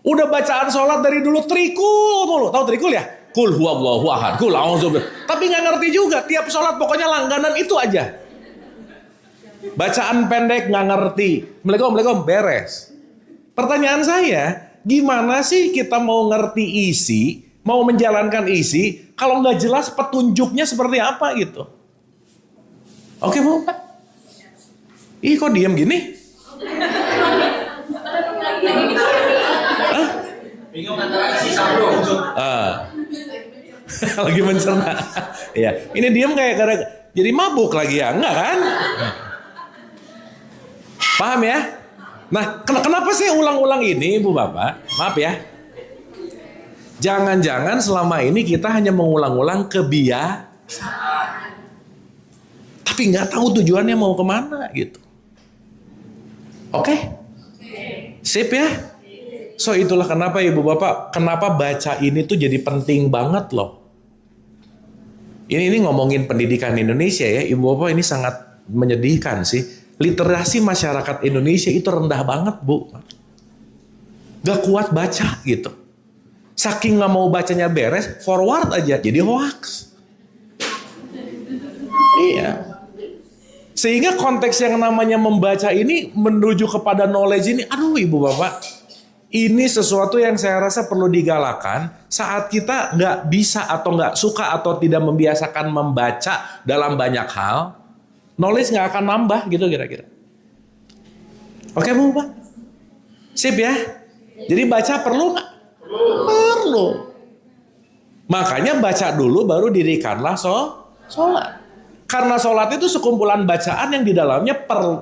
Speaker 1: Udah bacaan sholat dari dulu trikul mulu. Tahu trikul ya? Kul huwallahu ahad, kul a'udzubillah. Tapi nggak ngerti juga. Tiap sholat pokoknya langganan itu aja. Bacaan pendek nggak ngerti. Assalamualaikum, beres. Pertanyaan saya, gimana sih kita mau ngerti isi, mau menjalankan isi, kalau nggak jelas petunjuknya seperti apa gitu? Oke Bu, Pak? Ih kok diam gini?
Speaker 2: Bingung antara isi sama petunjuk.
Speaker 1: Lagi mencerna. Ya, ini diam kayak jadi mabuk lagi ya, enggak kan? Paham ya? Nah, kenapa sih ulang-ulang ini, Ibu Bapak? Maaf ya. Jangan-jangan selama ini kita hanya mengulang-ulang kebiasaan. Tapi nggak tahu tujuannya mau kemana gitu. Oke? Sip ya? So itulah kenapa Ibu Bapak, kenapa baca ini tuh jadi penting banget loh. Ini ngomongin pendidikan Indonesia ya, Ibu Bapak, ini sangat menyedihkan sih. Literasi masyarakat Indonesia itu rendah banget Bu. Gak kuat baca gitu. Saking gak mau bacanya beres, forward aja jadi hoax. Iya. Sehingga konteks yang namanya membaca ini menuju kepada knowledge ini, aduh Ibu Bapak, ini sesuatu yang saya rasa perlu digalakan saat kita nggak bisa atau nggak suka atau tidak membiasakan membaca dalam banyak hal, knowledge nggak akan nambah gitu kira-kira. Oke Bu Bapak? Sip ya? Jadi baca perlu nggak? Perlu. Makanya baca dulu baru dirikanlah sholat. Karena sholat itu sekumpulan bacaan yang di dalamnya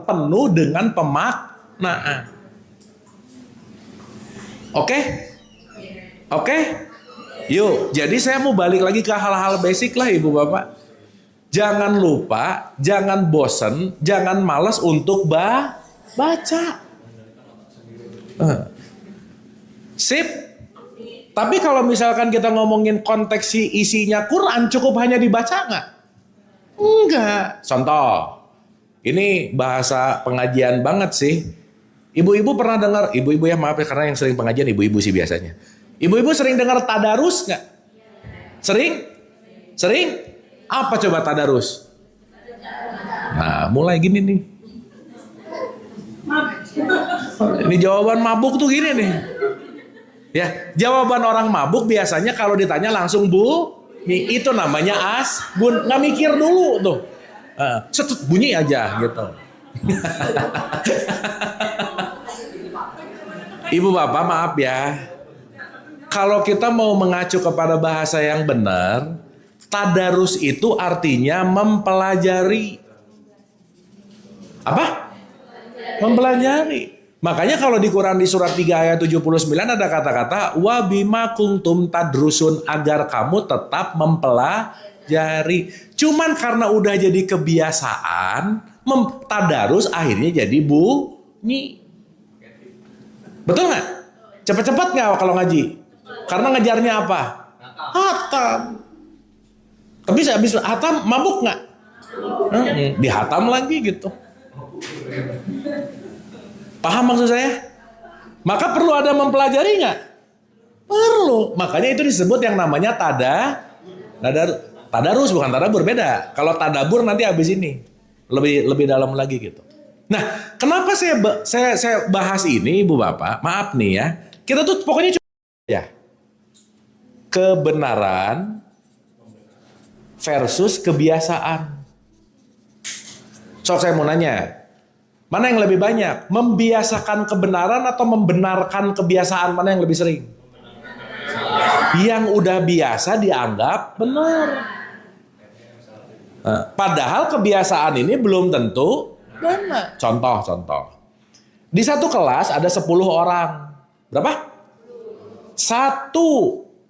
Speaker 1: penuh dengan pemaknaan. Oke? Yuk, jadi saya mau balik lagi ke hal-hal basic lah Ibu Bapak. Jangan lupa, jangan bosen, jangan malas untuk baca. Sip. Tapi kalau misalkan kita ngomongin konteks isinya Quran, cukup hanya dibaca nggak? Enggak. Contoh, ini bahasa pengajian banget sih. Ibu-ibu pernah dengar, ibu-ibu ya maaf ya karena yang sering pengajian ibu-ibu sih biasanya. Ibu-ibu sering dengar tadarus nggak? Sering? Sering? Apa coba tadarus? Nah, mulai gini nih. Ini jawaban mabuk tuh gini nih. Ya, jawaban orang mabuk biasanya kalau ditanya langsung Bu. Itu namanya asbun, nggak mikir dulu tuh, setut bunyi aja gitu. Ibu Bapak maaf ya, kalau kita mau mengacu kepada bahasa yang benar, Tadarus itu artinya mempelajari. Apa? Mempelajari. Makanya kalau di Quran di surat 3 ayat 79 ada kata-kata wa bima kuntum tadrusun, agar kamu tetap mempelajari. Cuman karena udah jadi kebiasaan, tadarus akhirnya jadi bunyi. Betul nggak? Cepet-cepet nggak kalau ngaji? Karena ngejarnya apa? Hatam. Tapi habis hatam mabuk nggak? Dihatam lagi gitu. Paham maksud saya? Maka perlu ada mempelajari nggak? Perlu. Makanya itu disebut yang namanya tadarus, bukan tadabur, beda. Kalau tadabur nanti habis ini lebih dalam lagi gitu. Nah, kenapa saya bahas ini, Ibu Bapak? Maaf nih ya, kita tuh pokoknya ya kebenaran versus kebiasaan. So saya mau nanya, mana yang lebih banyak? Membiasakan kebenaran atau membenarkan kebiasaan? Mana yang lebih sering? Yang udah biasa dianggap benar. Padahal kebiasaan ini belum tentu benar. Contoh. Di satu kelas ada 10 orang. Berapa? 1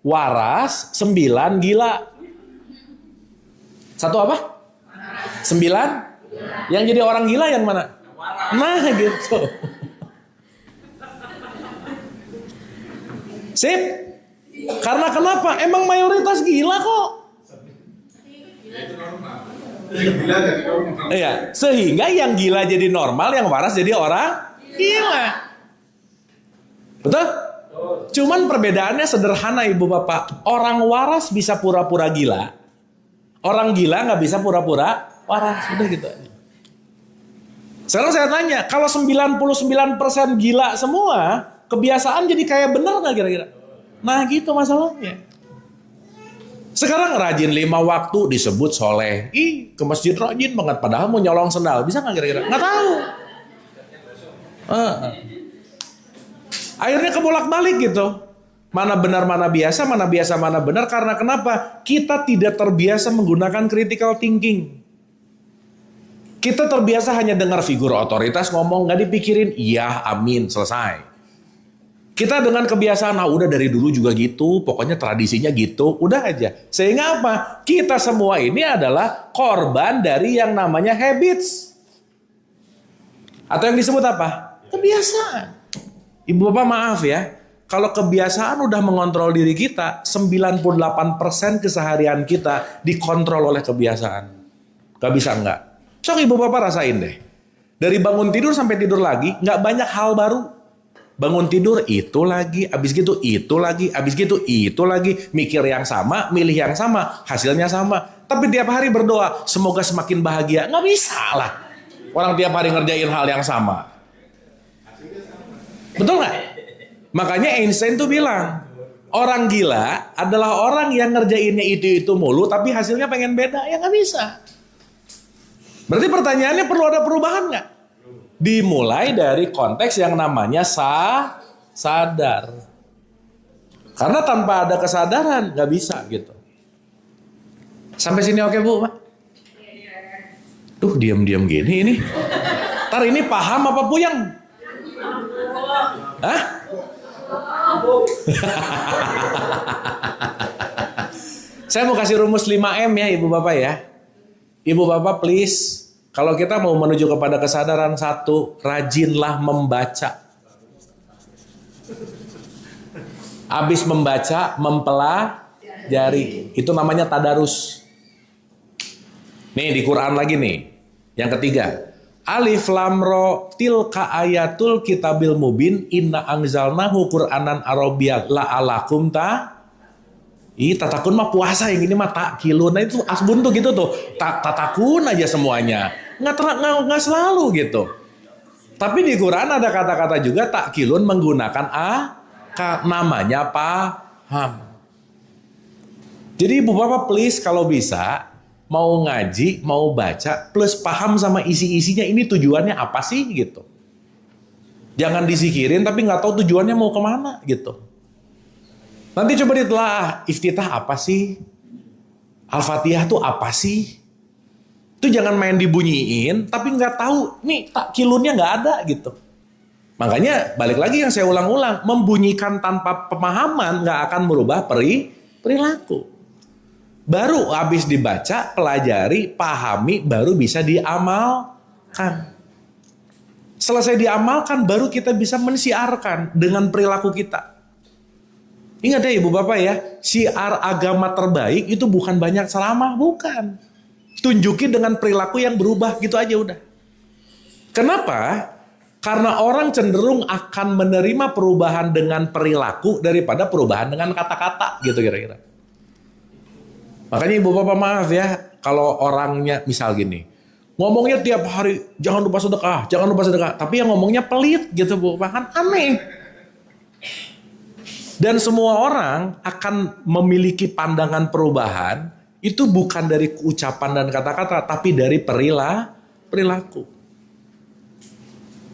Speaker 1: waras, 9 gila. 1 apa? 9? Yang jadi orang gila yang mana? Nah gitu. Sip. Karena kenapa? Emang mayoritas gila kok. Iya, sehingga yang gila jadi normal, yang waras jadi orang gila. Betul? Cuman perbedaannya sederhana, Ibu Bapak. Orang waras bisa pura-pura gila. Orang gila nggak bisa pura-pura waras. Udah gitu aja. Sekarang saya tanya, kalau 99% gila semua, kebiasaan jadi kayak benar nggak kira-kira? Nah gitu masalahnya. Sekarang rajin 5 waktu disebut soleh. Ih, ke masjid rajin banget, padahal mau nyolong sendal. Bisa nggak kira-kira? Nggak tahu. Akhirnya kebolak-balik gitu. Mana benar, mana biasa, mana benar. Karena kenapa? Kita tidak terbiasa menggunakan critical thinking. Kita terbiasa hanya dengar figur otoritas ngomong, nggak dipikirin, iya, amin, selesai. Kita dengan kebiasaan, udah dari dulu juga gitu, pokoknya tradisinya gitu, udah aja. Sehingga apa? Kita semua ini adalah korban dari yang namanya habits. Atau yang disebut apa? Kebiasaan. Ibu Bapak maaf ya, kalau kebiasaan udah mengontrol diri kita, 98% keseharian kita dikontrol oleh kebiasaan. Gak bisa enggak. Sok Ibu Bapak rasain deh. Dari bangun tidur sampai tidur lagi, nggak banyak hal baru. Bangun tidur itu lagi, abis gitu itu lagi, abis gitu itu lagi. Mikir yang sama, milih yang sama, hasilnya sama. Tapi tiap hari berdoa, semoga semakin bahagia. Nggak bisa lah. Orang tiap hari ngerjain hal yang sama. Betul nggak? Makanya Einstein tuh bilang, orang gila adalah orang yang ngerjainnya itu mulu, tapi hasilnya pengen beda. Ya nggak bisa. Berarti pertanyaannya perlu ada perubahan nggak? Dimulai dari konteks yang namanya sadar. Karena tanpa ada kesadaran nggak bisa gitu. Sampai sini oke Bu, Pak? Tuh diam-diam gini ini. Ntar ini paham apa puyeng? Hah? Saya mau kasih rumus 5M ya Ibu Bapak ya. Ibu Bapak please, kalau kita mau menuju kepada kesadaran, 1, rajinlah membaca. Habis membaca, mempelajari. Itu namanya tadarus. Nih di Quran lagi nih. Yang ketiga. Alif lam ro tilka ayatul kitabil mubin inna anzalnahu Qur'anan Arabiyyan la'alakum tatakun mah puasa, yang ini mah takilun. Nah itu asbun tuh gitu tuh. Tatakun aja semuanya. Nggak selalu gitu. Tapi di Quran ada kata-kata juga takilun menggunakan namanya paham. Jadi Ibu Bapak please kalau bisa mau ngaji, mau baca plus paham sama isi-isinya, ini tujuannya apa sih gitu. Jangan disikirin tapi nggak tahu tujuannya mau kemana gitu. Nanti coba ditelaah, iftitah apa sih? Al-Fatihah tuh apa sih? Itu jangan main dibunyiin, tapi nggak tahu, nih tak kilunnya nggak ada gitu. Makanya balik lagi yang saya ulang-ulang, membunyikan tanpa pemahaman nggak akan merubah perilaku. Baru habis dibaca, pelajari, pahami, baru bisa diamalkan. Selesai diamalkan, baru kita bisa mensiarkan dengan perilaku kita. Ingat ya ibu bapak ya, siar agama terbaik itu bukan banyak ceramah, bukan. Tunjukin dengan perilaku yang berubah, gitu aja udah. Kenapa? Karena orang cenderung akan menerima perubahan dengan perilaku daripada perubahan dengan kata-kata, gitu kira-kira. Makanya ibu bapak maaf ya, kalau orangnya misal gini, ngomongnya tiap hari jangan lupa sedekah, tapi yang ngomongnya pelit gitu bu, bahkan aneh. Dan semua orang akan memiliki pandangan perubahan itu bukan dari ucapan dan kata-kata, tapi dari perilaku.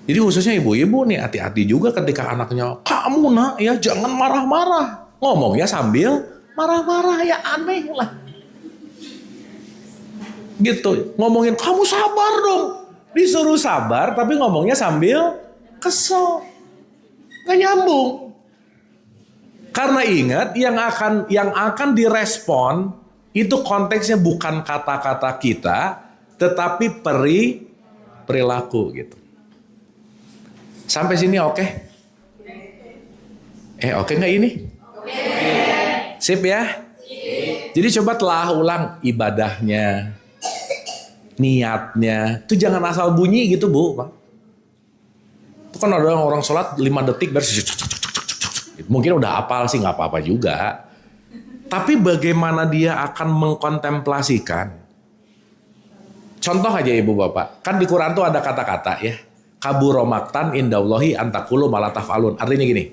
Speaker 1: Jadi khususnya ibu-ibu nih hati-hati juga ketika anaknya, kamu nak ya jangan marah-marah. Ngomongnya sambil marah-marah, ya aneh lah. Gitu, ngomongin kamu sabar dong. Disuruh sabar tapi ngomongnya sambil kesel. Gak nyambung. Karena ingat yang akan direspon itu konteksnya bukan kata-kata kita, tetapi perilaku gitu. Sampai sini oke? Oke nggak ini? Sip ya? Jadi coba telah ulang ibadahnya, niatnya. Itu jangan asal bunyi gitu bu. Itu kan ada orang sholat 5 detik beres. Mungkin udah hafal sih nggak apa-apa juga. Tapi bagaimana dia akan mengkontemplasikan? Contoh aja ibu bapak. Kan di Quran tuh ada kata-kata ya. Kaburo maktan indallahi antakulu malatafalun. Artinya gini.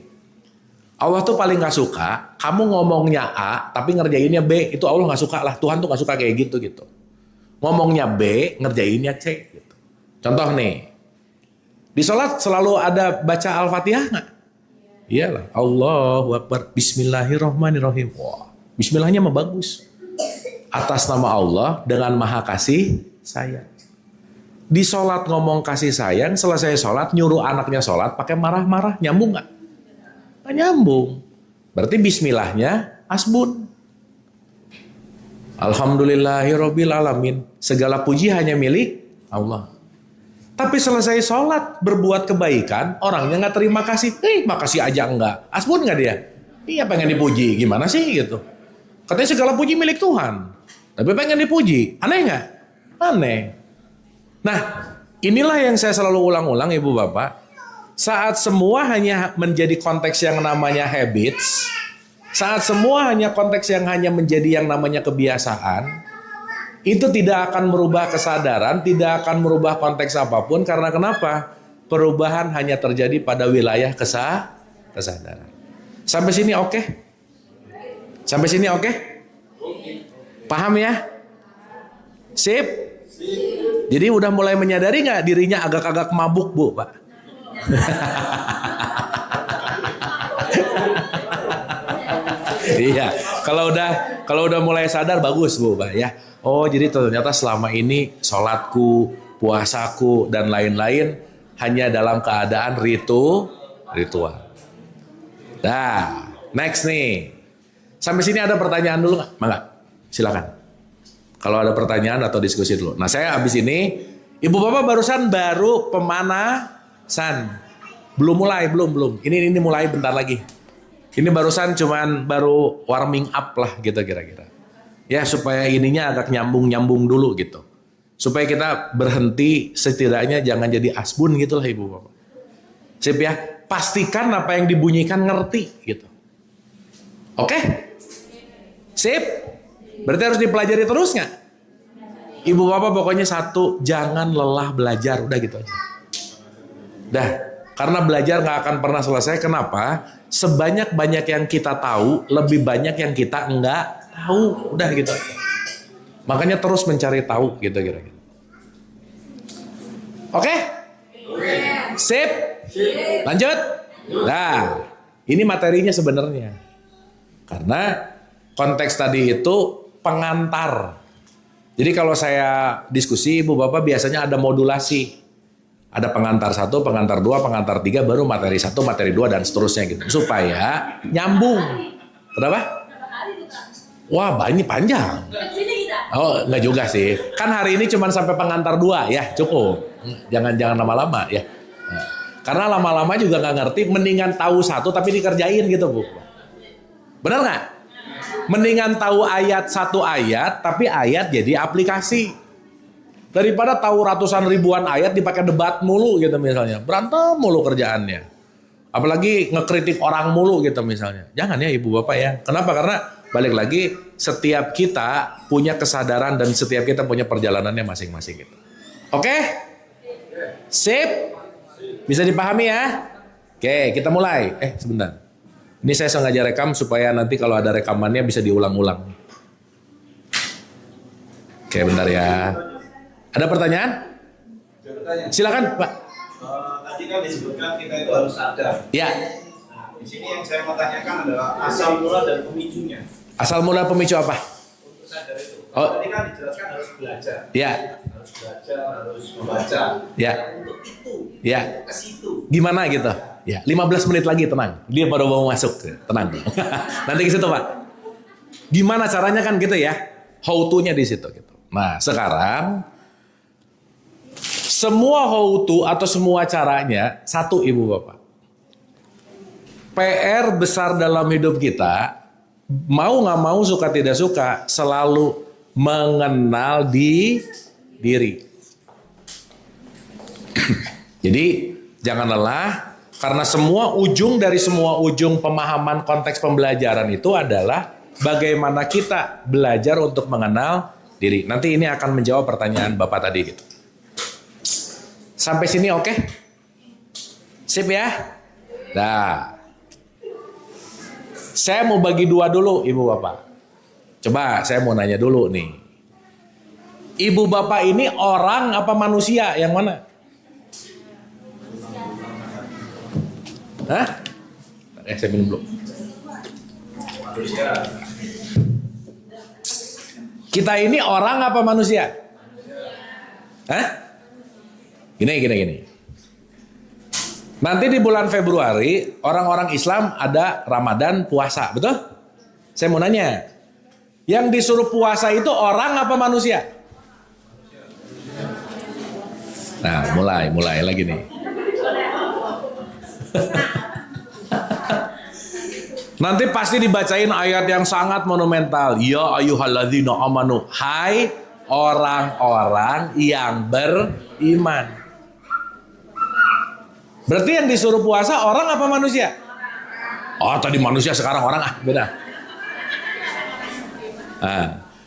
Speaker 1: Allah tuh paling gak suka kamu ngomongnya A tapi ngerjainnya B. Itu Allah gak suka lah. Tuhan tuh gak suka kayak gitu. Ngomongnya B, ngerjainnya C gitu. Contoh nih. Di sholat selalu ada baca Al-Fatihah gak? Iyalah. Allahu Akbar. Bismillahirrahmanirrahim. Wah, bismillahnya mah bagus. Atas nama Allah dengan maha kasih sayang. Di sholat ngomong kasih sayang, selesai sholat nyuruh anaknya sholat pakai marah-marah, nyambung nggak? Nggak nyambung. Berarti bismillahnya asbun. Alhamdulillahirobbil alamin. Segala puji hanya milik Allah. Tapi selesai sholat berbuat kebaikan, orangnya nggak terima kasih. Makasih aja enggak. Asbun nggak dia? Iya pengen dipuji. Gimana sih gitu? Katanya segala puji milik Tuhan. Tapi pengen dipuji. Aneh nggak? Aneh. Nah, inilah yang saya selalu ulang-ulang ibu bapak. Saat semua hanya menjadi konteks yang namanya habits, saat semua hanya konteks yang hanya menjadi yang namanya kebiasaan, itu tidak akan merubah kesadaran, tidak akan merubah konteks apapun. Karena kenapa? Perubahan hanya terjadi pada wilayah kesadaran. Sampai sini oke? Sampai sini oke? Paham ya? Sip? Jadi udah mulai menyadari nggak dirinya agak-agak mabuk bu, Pak? Iya, kalau udah mulai sadar bagus bu, Pak ya. Oh jadi ternyata selama ini sholatku, puasaku dan lain-lain hanya dalam keadaan ritual. Nah, next nih. Sampai sini ada pertanyaan dulu nggak? Mangga, silakan. Kalau ada pertanyaan atau diskusi dulu. Nah saya habis ini, ibu bapak baru pemanasan. Belum mulai, belum. Ini mulai bentar lagi. Ini baru warming up lah gitu kira-kira. Ya supaya ininya agak nyambung dulu gitu. Supaya kita berhenti setidaknya jangan jadi asbun gitu lah ibu bapak. Sip ya, pastikan apa yang dibunyikan ngerti gitu. Oke? Sip? Berarti harus dipelajari terus nggak? Ibu bapak pokoknya satu, jangan lelah belajar, udah gitu aja. Dah, karena belajar nggak akan pernah selesai. Kenapa? Sebanyak-banyak yang kita tahu, lebih banyak yang kita nggak tahu, udah gitu aja. Makanya terus mencari tahu gitu kira-kira. Oke? Sip? Lanjut? Nah, ini materinya sebenarnya. Karena konteks tadi itu pengantar. Jadi kalau saya diskusi, Ibu Bapak biasanya ada modulasi. Ada pengantar 1, pengantar 2, pengantar 3, baru materi 1, materi 2, dan seterusnya gitu. Supaya nyambung. Kenapa? Wah, ini panjang. Oh, enggak juga sih. Kan hari ini cuma sampai pengantar 2 ya, cukup. Jangan lama-lama ya. Karena lama-lama juga nggak ngerti, mendingan tahu 1 tapi dikerjain gitu, Bu. Benar nggak? Mendingan tahu 1 ayat, tapi ayat jadi aplikasi. Daripada tahu ratusan ribuan ayat dipakai debat mulu gitu misalnya. Berantem mulu kerjaannya. Apalagi ngekritik orang mulu gitu misalnya. Jangan ya Ibu Bapak ya. Kenapa? Karena balik lagi setiap kita punya kesadaran dan setiap kita punya perjalanannya masing-masing gitu. Oke? Sip? Bisa dipahami ya? Oke, kita mulai. Sebentar. Ini saya sengaja rekam supaya nanti kalau ada rekamannya bisa diulang-ulang. Oke, bentar ya. Ada pertanyaan? Silakan, Pak.
Speaker 3: Tadi kan disebutkan kita itu harus sadar.
Speaker 1: Ya.
Speaker 3: Nah, di sini yang saya mau tanyakan adalah asal mula dan pemicunya.
Speaker 1: Asal mula pemicu apa?
Speaker 3: Untuk sadar itu.
Speaker 1: Oh.
Speaker 3: Tadi kan dijelaskan harus belajar.
Speaker 1: Ya.
Speaker 3: Harus belajar, harus membaca.
Speaker 1: Ya.
Speaker 3: Untuk itu.
Speaker 1: Ya.
Speaker 3: Ke situ.
Speaker 1: Gimana gitu? Ya, 15 menit lagi tenang. Dia baru mau masuk. Tenang. Nanti ke situ, Pak. Gimana caranya kan gitu ya? How to-nya di situ gitu. Nah, sekarang semua how to atau semua caranya satu Ibu Bapak. PR besar dalam hidup kita, mau nggak mau suka tidak suka, selalu mengenal diri. Jadi jangan lelah, karena semua ujung dari semua ujung pemahaman konteks pembelajaran itu adalah bagaimana kita belajar untuk mengenal diri. Nanti ini akan menjawab pertanyaan Bapak tadi gitu. Sampai sini oke? Sip ya? Nah, saya mau bagi 2 dulu Ibu Bapak. Coba saya mau nanya dulu nih. Ibu Bapak ini orang apa manusia? Yang mana? Hah? Saya minum dulu. Kita ini orang apa manusia? Hah? Gini. Nanti di bulan Februari orang-orang Islam ada Ramadan puasa, betul? Saya mau nanya, yang disuruh puasa itu orang apa manusia? Nah, mulai lagi nih. Nanti pasti dibacain ayat yang sangat monumental. Ya ayyuhalladzina amanu, hai orang-orang yang beriman. Berarti yang disuruh puasa orang apa manusia? Oh, tadi manusia sekarang orang beda.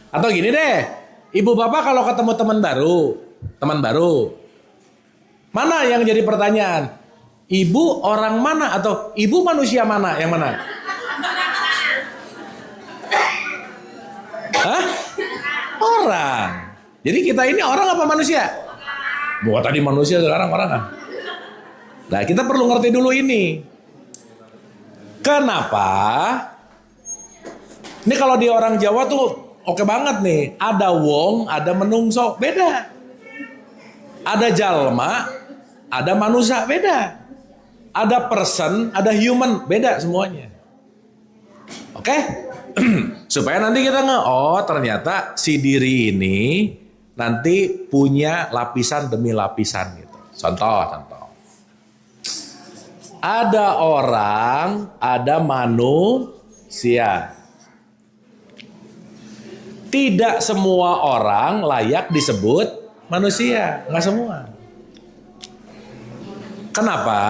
Speaker 1: Atau gini deh, Ibu Bapak kalau ketemu teman baru, mana yang jadi pertanyaan? Ibu orang mana atau ibu manusia mana? Yang mana? Hah? Orang. Jadi kita ini orang apa manusia? Bukan tadi manusia sekarang orang. Nah, kita perlu ngerti dulu ini. Kenapa? Ini kalau di orang Jawa tuh oke banget nih. Ada wong, ada menungso, beda. Ada jalma, ada manusia, beda. Ada person, ada human, beda semuanya. Oke? Supaya nanti kita ternyata si diri ini nanti punya lapisan demi lapisan gitu. Contoh. Ada orang, ada manusia. Tidak semua orang layak disebut manusia, nggak semua. Kenapa?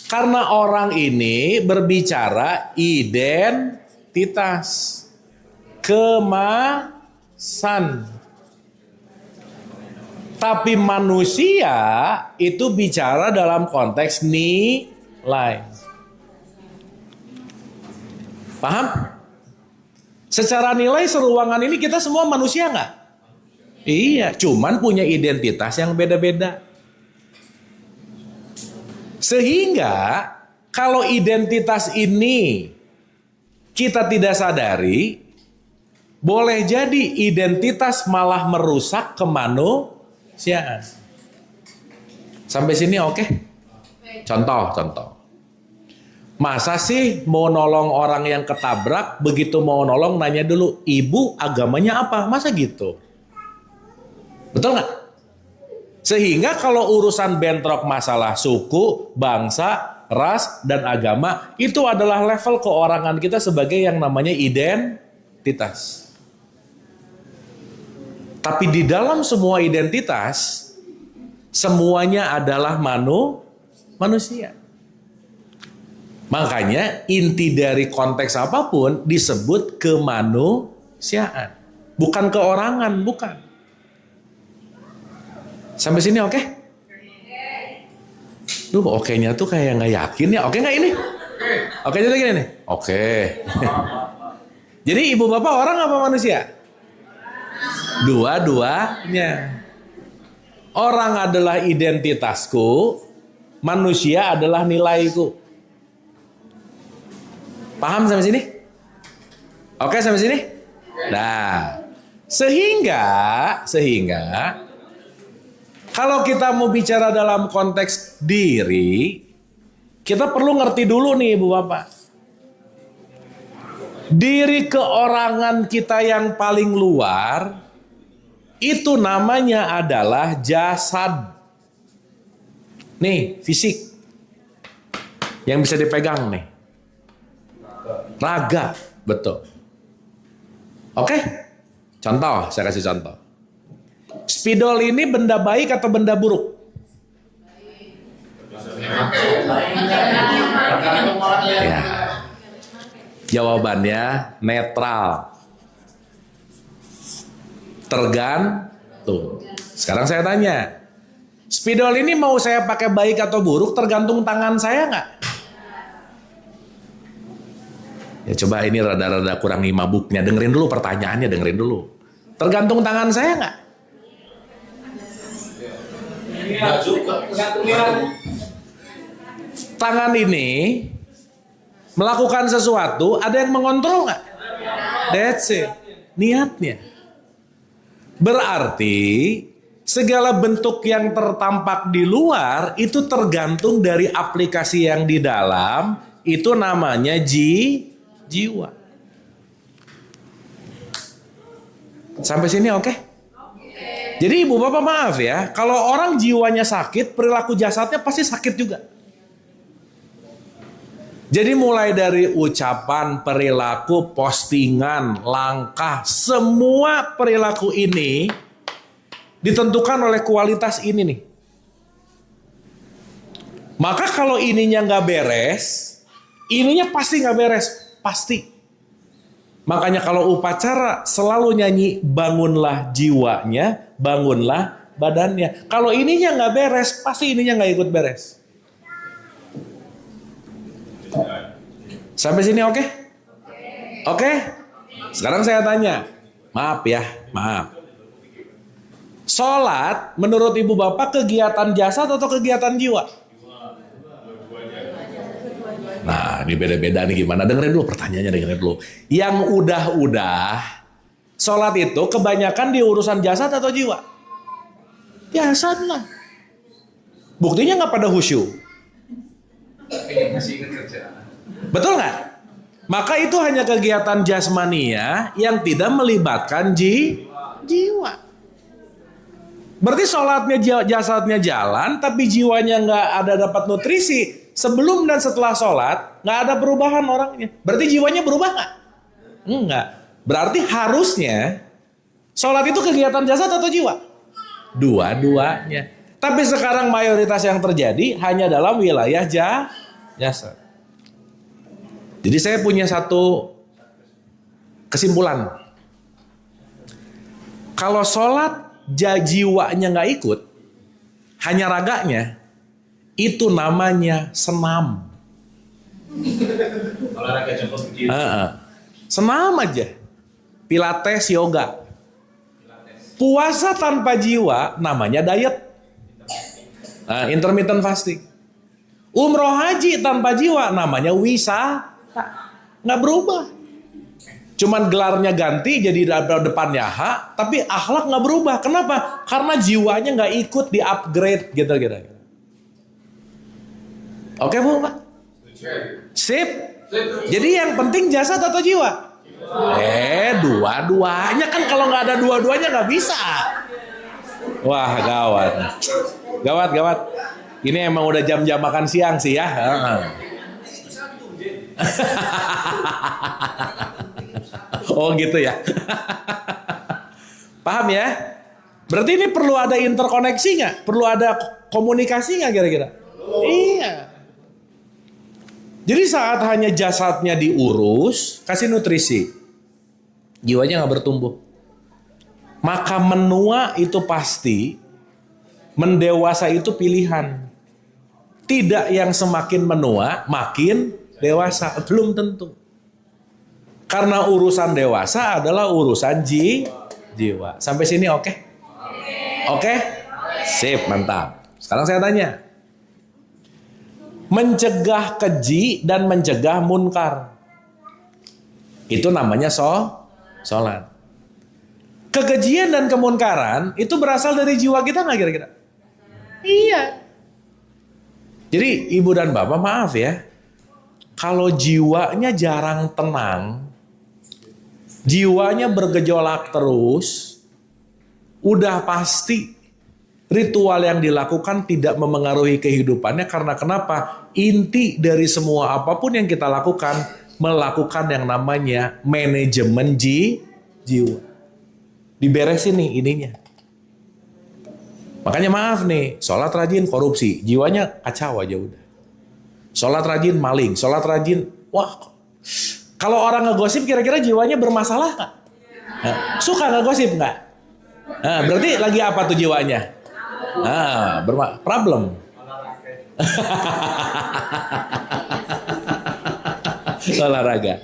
Speaker 1: Karena orang ini berbicara identitas, kemasan. Tapi manusia itu bicara dalam konteks nilai. Paham? Secara nilai seruangan ini kita semua manusia nggak? Iya, cuman punya identitas yang beda-beda. Sehingga kalau identitas ini kita tidak sadari, Boleh jadi identitas malah merusak kemanusiaan. Sampai sini oke? Contoh. Masa sih mau nolong orang yang ketabrak, begitu mau nolong nanya dulu, ibu agamanya apa? Masa gitu? Betul nggak? Sehingga kalau urusan bentrok masalah suku, bangsa, ras, dan agama, itu adalah level keorangan kita sebagai yang namanya identitas. Tapi di dalam semua identitas, semuanya adalah manusia. Makanya inti dari konteks apapun disebut kemanusiaan. Bukan keorangan, bukan. Sampai sini oke? Duh, oke-nya tuh kayak nggak yakin ya. Oke nggak ini? Oke jadi gini nih. Oke. Jadi ibu bapak orang apa manusia? Dua-duanya. Orang adalah identitasku, manusia adalah nilaiku. Paham sampai sini? Oke sampai sini? Nah, sehingga kalau kita mau bicara dalam konteks diri, kita perlu ngerti dulu nih Ibu Bapak. Diri keorangan kita yang paling luar itu namanya adalah jasad. Nih, fisik. Yang bisa dipegang nih. Raga, betul. Oke? Contoh, saya kasih contoh. Spidol ini benda baik atau benda buruk? Ya. Jawabannya netral. Tergantung. Sekarang saya tanya, spidol ini mau saya pakai baik atau buruk tergantung tangan saya nggak? Ya coba ini rada-rada kurang mabuknya. Dengerin dulu pertanyaannya, dengerin dulu. Tergantung tangan saya nggak? Tangan ini melakukan sesuatu, ada yang mengontrol nggak? That's it. Niatnya. Berarti segala bentuk yang tertampak di luar itu tergantung dari aplikasi yang di dalam, itu namanya jiwa. Sampai sini oke? Jadi ibu bapak maaf ya, kalau orang jiwanya sakit, perilaku jasadnya pasti sakit juga. Jadi mulai dari ucapan, perilaku, postingan, langkah, semua perilaku ini ditentukan oleh kualitas ini nih. Maka kalau ininya nggak beres, ininya pasti nggak beres, pasti. Makanya kalau upacara selalu nyanyi bangunlah jiwanya, bangunlah badannya. Kalau ininya nggak beres, pasti ininya nggak ikut beres. Sampai sini oke? Oke? Sekarang saya tanya. Maaf ya, maaf. Sholat menurut ibu bapak kegiatan jasad atau kegiatan jiwa? Nah ini beda-beda nih gimana. Dengerin dulu pertanyaannya, dengerin dulu. Yang udah-udah, sholat itu kebanyakan di urusan jasad atau jiwa? Jasad lah. Buktinya nggak pada khusyuk. Betul nggak? Maka itu hanya kegiatan jasmania yang tidak melibatkan jiwa. Berarti sholatnya jasadnya jalan, tapi jiwanya nggak ada dapat nutrisi. Sebelum dan setelah sholat nggak ada perubahan orangnya. Berarti jiwanya berubah nggak? Enggak. Berarti harusnya sholat itu kegiatan jasad atau jiwa? Dua-duanya. Tapi sekarang mayoritas yang terjadi hanya dalam wilayah jasad. Jadi saya punya satu kesimpulan. Kalau sholat jiwanya nggak ikut, hanya raganya, itu namanya senam.
Speaker 3: Olahraga jemput begini.
Speaker 1: Senam aja. Pilates, yoga. Puasa tanpa jiwa namanya diet. Intermittent fasting. Umroh haji tanpa jiwa namanya wisata. Nggak berubah. Cuman gelarnya ganti jadi depannya H, tapi akhlak nggak berubah. Kenapa? Karena jiwanya nggak ikut di upgrade gitu kira-kira. Oke Bu, Pak? Sip. Jadi yang penting jasad atau jiwa? Dua-duanya kan, kalau nggak ada dua-duanya nggak bisa. Wah, gawat. Gawat. Ini emang udah jam-jam makan siang sih ya. Oh gitu ya. Paham ya? Berarti ini perlu ada interkoneksi nggak? Perlu ada komunikasi nggak kira-kira? Iya. Jadi saat hanya jasadnya diurus, kasih nutrisi, jiwanya nggak bertumbuh. Maka menua itu pasti, mendewasa itu pilihan. Tidak yang semakin menua makin dewasa, belum tentu. Karena urusan dewasa adalah urusan jiwa. Sampai sini oke? Oke? Sip, mantap. Sekarang saya tanya. Mencegah keji dan mencegah munkar. Itu namanya sholat. Kekejian dan kemunkaran itu berasal dari jiwa kita nggak kira-kira? Iya. Jadi ibu dan bapak maaf ya. Kalau jiwanya jarang tenang, jiwanya bergejolak terus, udah pasti ritual yang dilakukan tidak memengaruhi kehidupannya. Karena kenapa? Inti dari semua apapun yang kita lakukan, melakukan yang namanya manajemen jiwa. Diberesin nih ininya. Makanya maaf nih, sholat rajin korupsi, jiwanya kacau aja udah. Sholat rajin maling, sholat rajin, wah. Kalau orang ngegosip kira-kira jiwanya bermasalah nggak? Suka ngegosip nggak? Berarti lagi apa tuh jiwanya? Problem. Olahraga.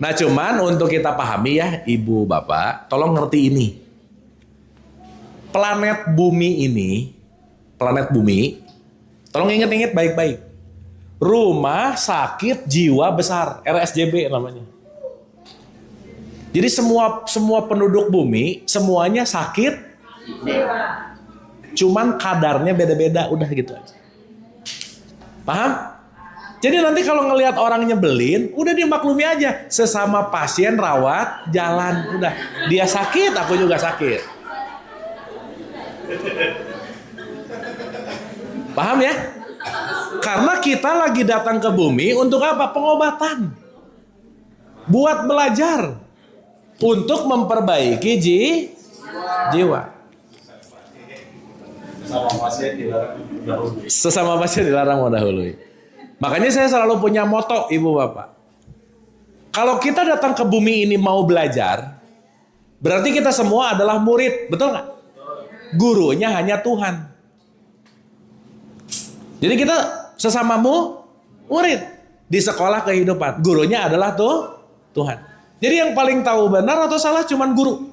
Speaker 1: Nah cuman untuk kita pahami ya ibu bapak, tolong ngerti ini. Planet bumi, tolong ingat-ingat baik-baik. Rumah sakit jiwa besar, RSJB namanya. Jadi semua penduduk bumi semuanya sakit, cuman kadarnya beda-beda, udah gitu aja. Paham? Jadi nanti kalau ngelihat orang nyebelin, udah dimaklumi aja. Sesama pasien rawat jalan, udah. Dia sakit, aku juga sakit. Paham ya? Karena kita lagi datang ke bumi untuk apa? Pengobatan. Buat belajar. Untuk memperbaiki jiwa. Sesama pasien dilarang mendahului. Makanya saya selalu punya moto ibu bapak. Kalau kita datang ke bumi ini mau belajar, berarti kita semua adalah murid, betul nggak? Gurunya hanya Tuhan. Jadi kita sesama murid di sekolah kehidupan. Gurunya adalah Tuhan. Jadi yang paling tahu benar atau salah cuman guru.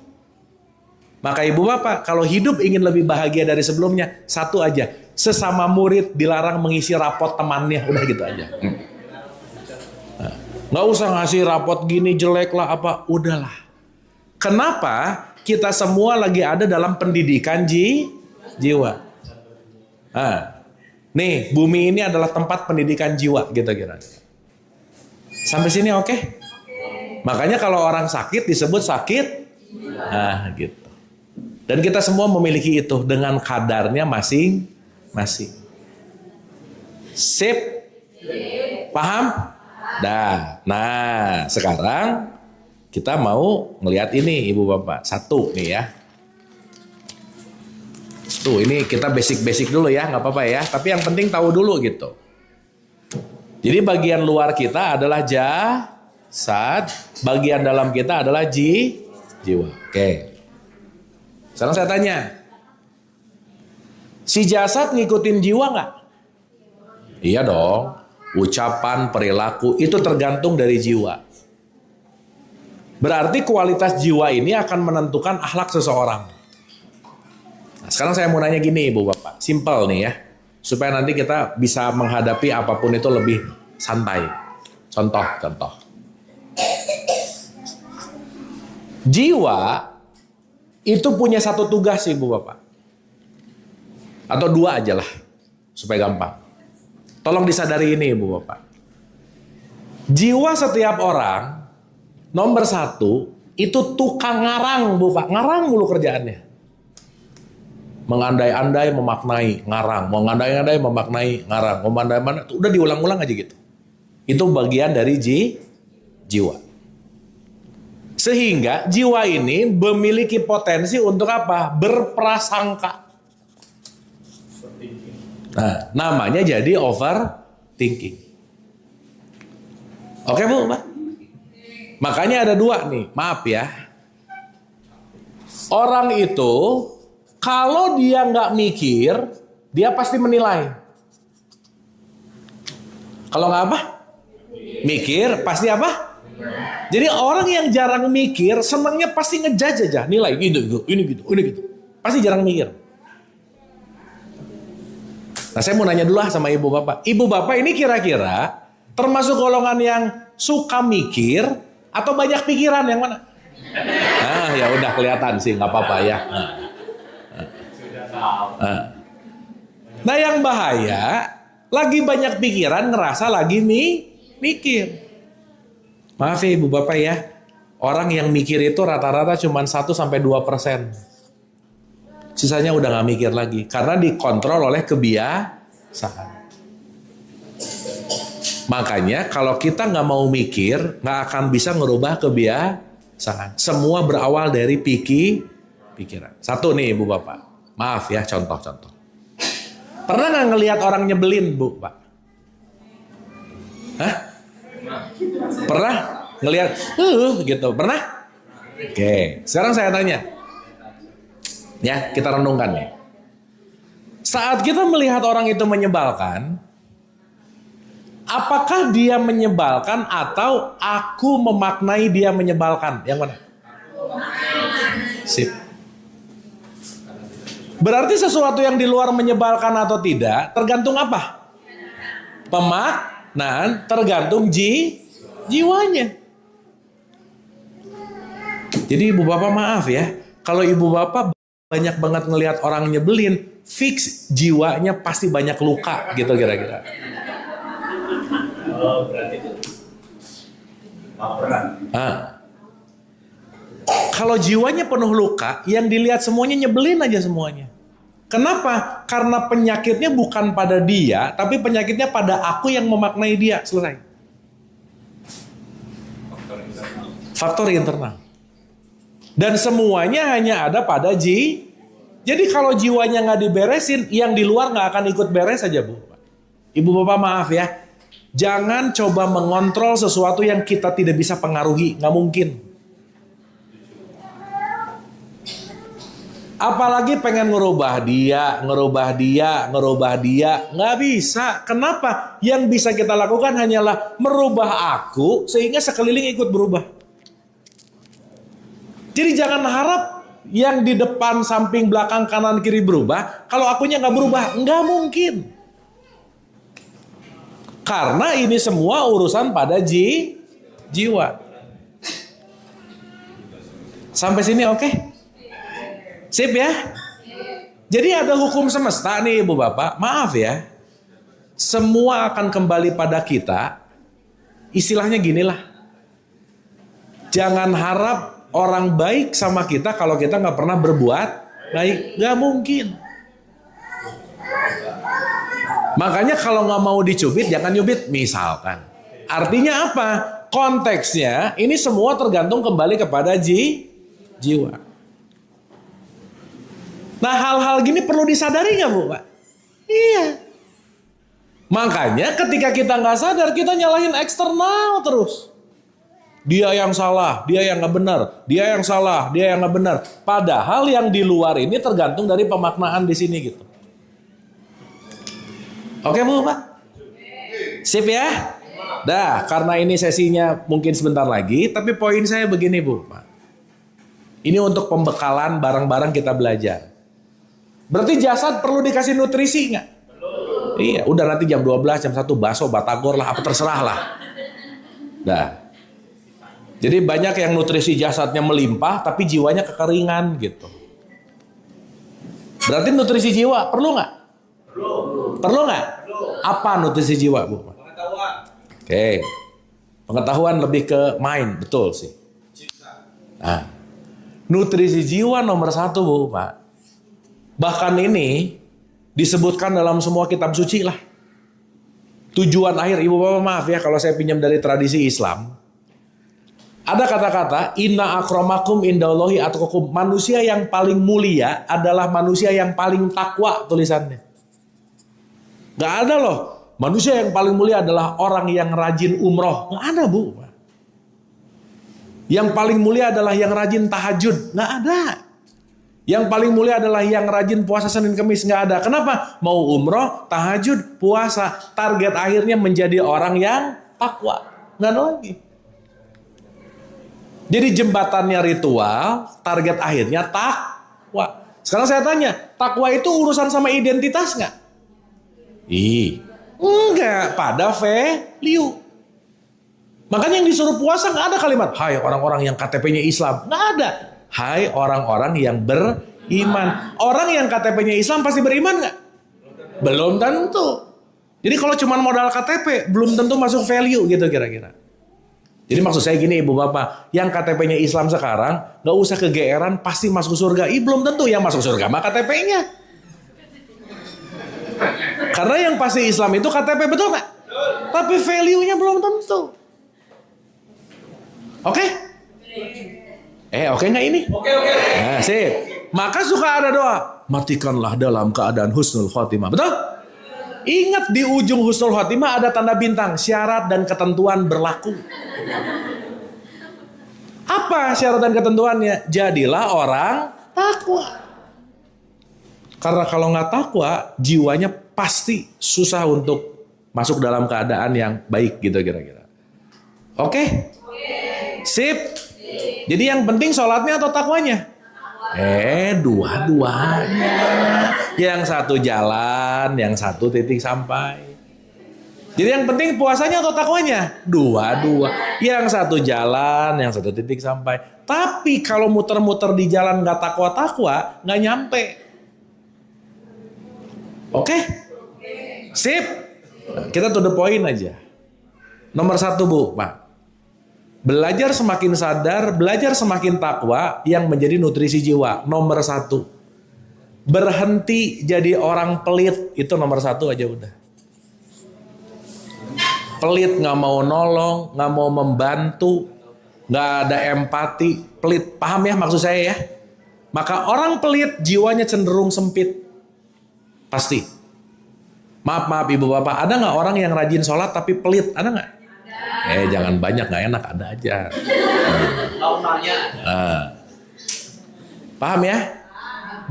Speaker 1: Maka ibu bapak kalau hidup ingin lebih bahagia dari sebelumnya, satu aja. Sesama murid dilarang mengisi rapot temannya. Udah gitu aja. Nggak usah ngasih rapot gini jelek lah apa. Udahlah. Kenapa? Kita semua lagi ada dalam pendidikan jiwa. Nih bumi ini adalah tempat pendidikan jiwa gitu kira. Sampai sini oke? Makanya kalau orang sakit disebut sakit. Gitu. Dan kita semua memiliki itu dengan kadarnya masing-masing. Sip? Paham? Nah, sekarang kita mau ngelihat ini ibu bapak. Satu nih ya. Tuh ini kita basic-basic dulu ya, nggak apa-apa ya. Tapi yang penting tahu dulu gitu. Jadi bagian luar kita adalah jasad, bagian dalam kita adalah jiwa. Oke. Sekarang saya tanya, si jasad ngikutin jiwa nggak? Iya dong. Ucapan, perilaku itu tergantung dari jiwa. Berarti kualitas jiwa ini akan menentukan akhlak seseorang. Nah, sekarang saya mau nanya gini ibu bapak, simple nih ya, supaya nanti kita bisa menghadapi apapun itu lebih santai. Contoh. Jiwa itu punya satu tugas Ibu Bapak. Atau dua aja lah, supaya gampang. Tolong disadari ini Ibu Bapak. Jiwa setiap orang, nomor satu, itu tukang ngarang Bu Pak. Ngarang mulu kerjaannya. Mengandai-andai, memaknai, ngarang. Mengandai-andai, memaknai, ngarang. Memandai-mandai, udah diulang-ulang aja gitu. Itu bagian dari jiwa. Sehingga jiwa ini memiliki potensi untuk apa? Berprasangka. Nah, namanya jadi overthinking. Oke Bu, Pak? Makanya ada dua nih, maaf ya. Orang itu, kalau dia nggak mikir, dia pasti menilai. Kalau nggak apa? Mikir, pasti apa? Jadi orang yang jarang mikir, senangnya pasti ngejudge aja, nilai gitu, ini gitu. Pasti jarang mikir. Nah, saya mau nanya dulu lah sama Ibu Bapak. Ibu Bapak ini kira-kira termasuk golongan yang suka mikir atau banyak pikiran, yang mana? Nah, ya udah kelihatan sih, nggak apa-apa ya. Nah, yang bahaya, lagi banyak pikiran, ngerasa lagi mikir. Maaf ya Ibu Bapak ya, orang yang mikir itu rata-rata cuma 1-2%. Sisanya udah nggak mikir lagi, karena dikontrol oleh kebiasaan. Makanya kalau kita nggak mau mikir, nggak akan bisa ngerubah kebiasaan. Semua berawal dari pikiran. Satu nih Ibu Bapak, maaf ya, contoh. Pernah nggak ngelihat orang nyebelin Bu Pak? Hah? Pernah ngelihat gitu? Pernah? Oke, sekarang saya tanya. Ya, kita renungkan ya. Saat kita melihat orang itu menyebalkan, apakah dia menyebalkan atau aku memaknai dia menyebalkan? Yang mana? Sip. Berarti sesuatu yang di luar menyebalkan atau tidak, tergantung apa? Pemaknaan, tergantung jiwanya. Jadi Ibu Bapak maaf ya, kalau Ibu Bapak banyak banget ngelihat orang nyebelin, fix jiwanya pasti banyak luka gitu kira-kira.
Speaker 3: Oh, berarti itu laporan.
Speaker 1: Kalau jiwanya penuh luka, yang dilihat semuanya nyebelin aja semuanya. Kenapa? Karena penyakitnya bukan pada dia, tapi penyakitnya pada aku yang memaknai dia. Selesai. Faktor internal. Dan semuanya hanya ada pada Jadi kalau jiwanya nggak diberesin, yang di luar nggak akan ikut beres aja Bu. Ibu Bapak maaf ya, jangan coba mengontrol sesuatu yang kita tidak bisa pengaruhi, nggak mungkin. Apalagi pengen ngerubah dia, nggak bisa. Kenapa? Yang bisa kita lakukan hanyalah merubah aku sehingga sekeliling ikut berubah. Jadi jangan harap yang di depan, samping, belakang, kanan, kiri berubah. Kalau akunya nggak berubah, nggak mungkin. Karena ini semua urusan pada jiwa. Sampai sini oke? Sip ya? Jadi ada hukum semesta nih Ibu Bapak. Maaf ya. Semua akan kembali pada kita. Istilahnya ginilah. Jangan harap orang baik sama kita kalau kita nggak pernah berbuat baik, nggak mungkin. Makanya kalau nggak mau dicubit, jangan nyubit. Misalkan, artinya apa? Konteksnya ini semua tergantung kembali kepada jiwa. Nah, hal-hal gini perlu disadari nggak Bu Pak? Iya. Makanya ketika kita nggak sadar, kita nyalahin eksternal terus. Dia yang salah, dia yang nggak benar, dia yang salah, dia yang nggak benar. Padahal yang di luar ini tergantung dari pemaknaan di sini gitu. Oke Bu Pak? Sip ya? Dah, karena ini sesinya mungkin sebentar lagi, tapi poin saya begini Bu Pak. Ini untuk pembekalan barang-barang kita belajar. Berarti jasad perlu dikasih nutrisi nggak? Iya, udah nanti jam 12, jam 1 bakso, batagor lah, apa terserah lah. Dah. Jadi banyak yang nutrisi jasadnya melimpah tapi jiwanya kekeringan gitu. Berarti nutrisi jiwa perlu nggak? Perlu nggak? Apa nutrisi jiwa, Bu?
Speaker 3: Pengetahuan.
Speaker 1: Oke. Pengetahuan lebih ke mind, betul sih. Nah, nutrisi jiwa nomor 1, Bu, Pak. Bahkan ini disebutkan dalam semua kitab suci lah. Tujuan akhir, Ibu Bapak maaf ya kalau saya pinjam dari tradisi Islam. Ada kata-kata, inna akramakum indallahi atqakum. Manusia yang paling mulia adalah manusia yang paling takwa, tulisannya. Gak ada loh. Manusia yang paling mulia adalah orang yang rajin umroh. Gak ada, Bu. Yang paling mulia adalah yang rajin tahajud. Gak ada. Yang paling mulia adalah yang rajin puasa Senin Kemis. Gak ada. Kenapa? Mau umroh, tahajud, puasa. Target akhirnya menjadi orang yang takwa. Gak ada lagi. Jadi jembatannya ritual, target akhirnya takwa. Sekarang saya tanya, takwa itu urusan sama identitas nggak? Enggak, pada value. Makanya yang disuruh puasa nggak ada kalimat, hai orang-orang yang KTP-nya Islam. Nggak ada. Hai orang-orang yang beriman. Orang yang KTP-nya Islam pasti beriman nggak? Belum tentu. Jadi kalau cuma modal KTP, belum tentu masuk value gitu kira-kira. Jadi maksud saya gini Ibu Bapak, yang KTP-nya Islam sekarang gak usah kegeeran pasti masuk surga. Belum tentu yang masuk surga mah KTP-nya. Karena yang pasti Islam itu KTP, betul gak? Tapi value-nya belum tentu. Oke? Oke gak ini?
Speaker 2: Oke.
Speaker 1: Nah, sip. Maka suka ada doa, matikanlah dalam keadaan husnul khotimah. Betul? Ingat di ujung husnul khotimah ada tanda bintang, syarat dan ketentuan berlaku. Apa syarat dan ketentuannya? Jadilah orang takwa. Karena kalau nggak takwa, jiwanya pasti susah untuk masuk dalam keadaan yang baik gitu kira-kira. Oke? Sip. Jadi yang penting sholatnya atau takwanya? Dua-duanya. Yang satu jalan, yang satu titik sampai. Jadi yang penting puasanya atau takwanya? Dua-dua. Yang satu jalan, yang satu titik sampai. Tapi kalau muter-muter di jalan nggak takwa-takwa, nggak nyampe. Oke? Sip. Kita to the point aja. Nomor 1 Bu, Pak. Belajar semakin sadar, belajar semakin takwa yang menjadi nutrisi jiwa. Nomor 1. Berhenti jadi orang pelit. Itu nomor 1 aja udah. Pelit, gak mau nolong, gak mau membantu, gak ada empati. Pelit, paham ya maksud saya ya? Maka orang pelit jiwanya cenderung sempit. Pasti. Maaf Ibu Bapak, ada gak orang yang rajin sholat tapi pelit? Ada gak? Jangan banyak, gak enak, ada aja. Paham ya?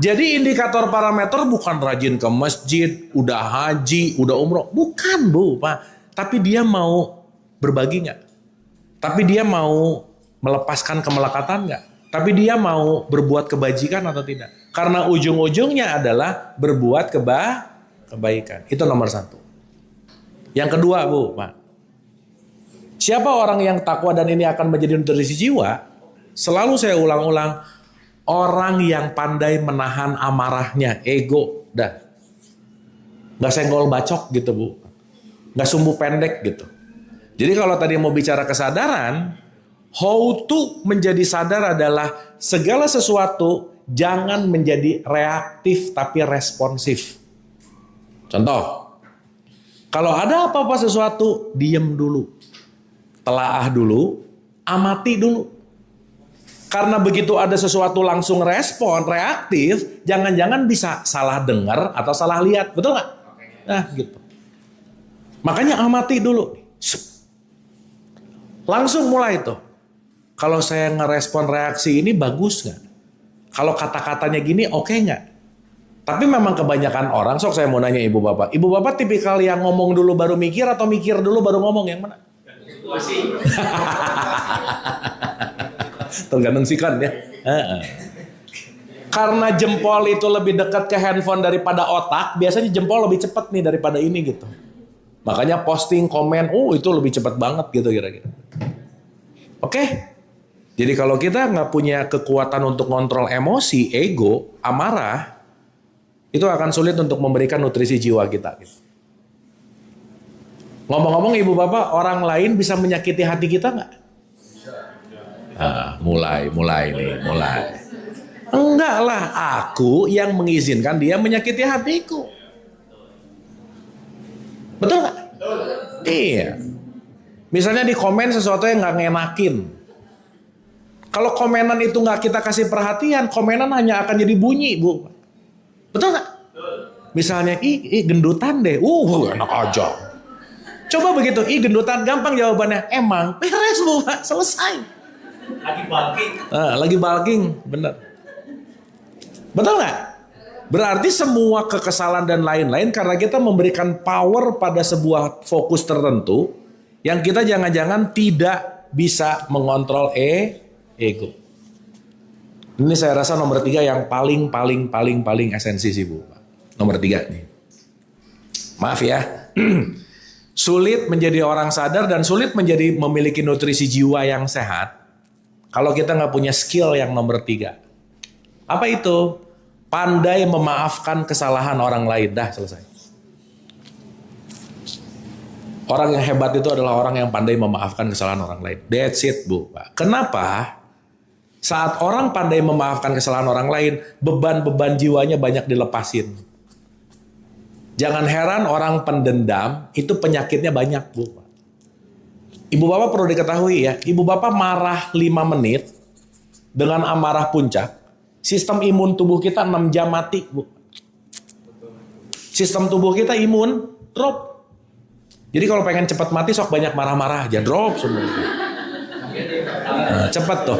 Speaker 1: Jadi indikator parameter bukan rajin ke masjid, udah haji, udah umroh. Bukan Bu, Pak. Tapi dia mau berbagi gak? Tapi dia mau melepaskan kemelekatan gak? Tapi dia mau berbuat kebajikan atau tidak? Karena ujung-ujungnya adalah berbuat kebaikan. Itu nomor 1. Yang kedua Bu, Pak. Siapa orang yang takwa dan ini akan menjadi nutrisi jiwa? Selalu saya ulang-ulang, orang yang pandai menahan amarahnya, ego, dah. Gak senggol bacok gitu Bu. Gak sumbu pendek gitu. Jadi kalau tadi mau bicara kesadaran, how to menjadi sadar adalah segala sesuatu jangan menjadi reaktif tapi responsif. Contoh, kalau ada apa-apa sesuatu, diem dulu. Telaah dulu, amati dulu. Karena begitu ada sesuatu langsung respon, reaktif, jangan-jangan bisa salah dengar atau salah lihat. Betul nggak? Nah gitu. Makanya amati dulu. Langsung mulai tuh. Kalau saya ngerespon reaksi ini bagus nggak? Kalau kata-katanya gini oke nggak? Tapi memang kebanyakan orang, sok saya mau nanya Ibu Bapak. Ibu Bapak tipikal yang ngomong dulu baru mikir atau mikir dulu baru ngomong, yang mana? Tergantung sikan ya. Karena jempol itu lebih dekat ke handphone daripada otak, biasanya jempol lebih cepat nih daripada ini gitu. Makanya posting, komen, itu lebih cepat banget gitu kira-kira. Oke? Jadi kalau kita nggak punya kekuatan untuk kontrol emosi, ego, amarah, itu akan sulit untuk memberikan nutrisi jiwa kita. Ngomong-ngomong ibu bapak, orang lain bisa menyakiti hati kita nggak? Mulai. Enggak lah, aku yang mengizinkan dia menyakiti hatiku. Betul nggak? Iya. Misalnya di komen sesuatu yang nggak ngenakin. Kalau komenan itu nggak kita kasih perhatian, komenan hanya akan jadi bunyi, Bu. Betul nggak? Misalnya, gendutan deh. Enak aja. Coba begitu, gendutan, gampang jawabannya. Emang, beres Bu, selesai. Lagi bulking, bener. Betul nggak? Berarti semua kekesalan dan lain-lain karena kita memberikan power pada sebuah fokus tertentu yang kita jangan-jangan tidak bisa mengontrol ego. Ini saya rasa nomor 3 yang paling esensi sih Bu. Nomor 3 nih. Maaf ya. Sulit menjadi orang sadar dan sulit menjadi memiliki nutrisi jiwa yang sehat kalau kita nggak punya skill yang nomor 3. Apa itu? Pandai memaafkan kesalahan orang lain. Dah, selesai. Orang yang hebat itu adalah orang yang pandai memaafkan kesalahan orang lain. That's it, Bu. Kenapa? Saat orang pandai memaafkan kesalahan orang lain, beban-beban jiwanya banyak dilepasin. Jangan heran orang pendendam itu penyakitnya banyak, Bu. Ibu bapak perlu diketahui ya, ibu bapak marah 5 menit dengan amarah puncak, sistem imun tubuh kita 6 jam mati, Bu. Sistem tubuh kita imun drop. Jadi kalau pengen cepat mati sok banyak marah-marah aja, drop semua. Nah, cepat tuh.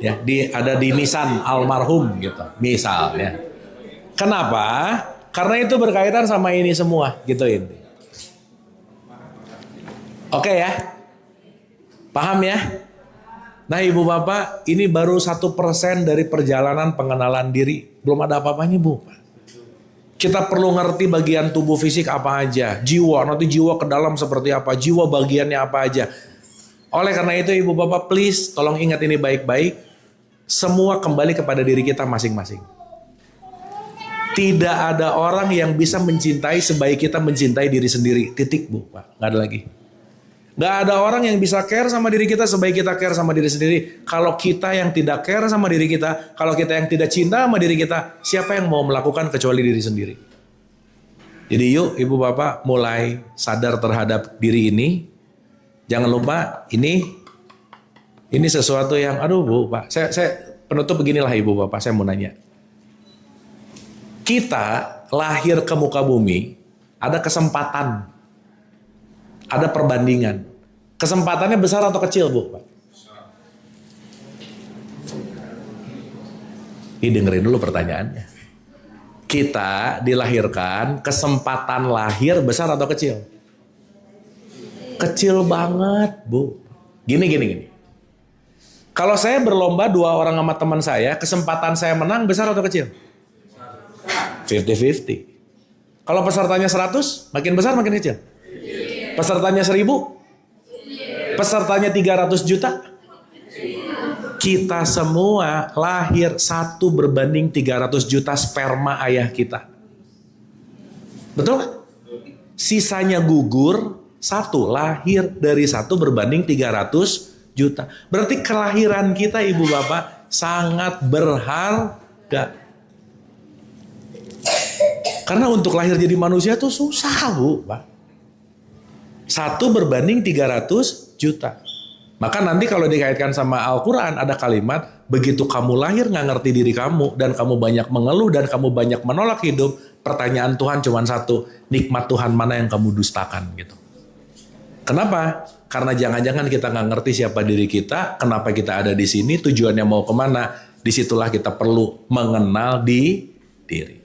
Speaker 1: Ya, ada di nisan almarhum gitu, misalnya. Kenapa? Karena itu berkaitan sama ini semua, gitu ini. Oke ya, paham ya? Nah ibu bapak, ini baru 1% dari perjalanan pengenalan diri, belum ada apa-apanya Bu. Kita perlu ngerti bagian tubuh fisik apa aja, jiwa, nanti jiwa ke dalam seperti apa, jiwa bagiannya apa aja. Oleh karena itu ibu bapak, please tolong ingat ini baik-baik. Semua kembali kepada diri kita masing-masing. Tidak ada orang yang bisa mencintai sebaik kita mencintai diri sendiri. Titik Bu, Pak. Nggak ada lagi. Nggak ada orang yang bisa care sama diri kita sebaik kita care sama diri sendiri. Kalau kita yang tidak care sama diri kita, kalau kita yang tidak cinta sama diri kita, siapa yang mau melakukan kecuali diri sendiri? Jadi yuk ibu bapak mulai sadar terhadap diri ini. Jangan lupa ini sesuatu yang, aduh Bu, Pak, saya penutup beginilah ibu bapak, saya mau nanya. Kita lahir ke muka bumi, ada kesempatan, ada perbandingan. Kesempatannya besar atau kecil Bu, Pak? Ini dengerin dulu pertanyaannya. Kita dilahirkan, kesempatan lahir besar atau kecil? Kecil banget Bu. Gini. Kalau saya berlomba 2 orang sama teman saya, kesempatan saya menang besar atau kecil? 50-50. Kalau pesertanya 100, makin besar makin kecil? Pesertanya 1000? Pesertanya 300 juta? Kita semua lahir 1 berbanding 300 juta sperma ayah kita. Betul gak? Sisanya gugur, 1 lahir dari 1 berbanding 300 juta. Berarti kelahiran kita ibu bapak sangat berharga. Karena untuk lahir jadi manusia tuh susah Bu, Pak. 1 berbanding 300 juta. Maka nanti kalau dikaitkan sama Al-Quran ada kalimat, begitu kamu lahir nggak ngerti diri kamu dan kamu banyak mengeluh dan kamu banyak menolak hidup, pertanyaan Tuhan cuma 1, nikmat Tuhan mana yang kamu dustakan gitu. Kenapa? Karena jangan-jangan kita nggak ngerti siapa diri kita, kenapa kita ada di sini, tujuannya mau kemana. Disitulah kita perlu mengenal diri.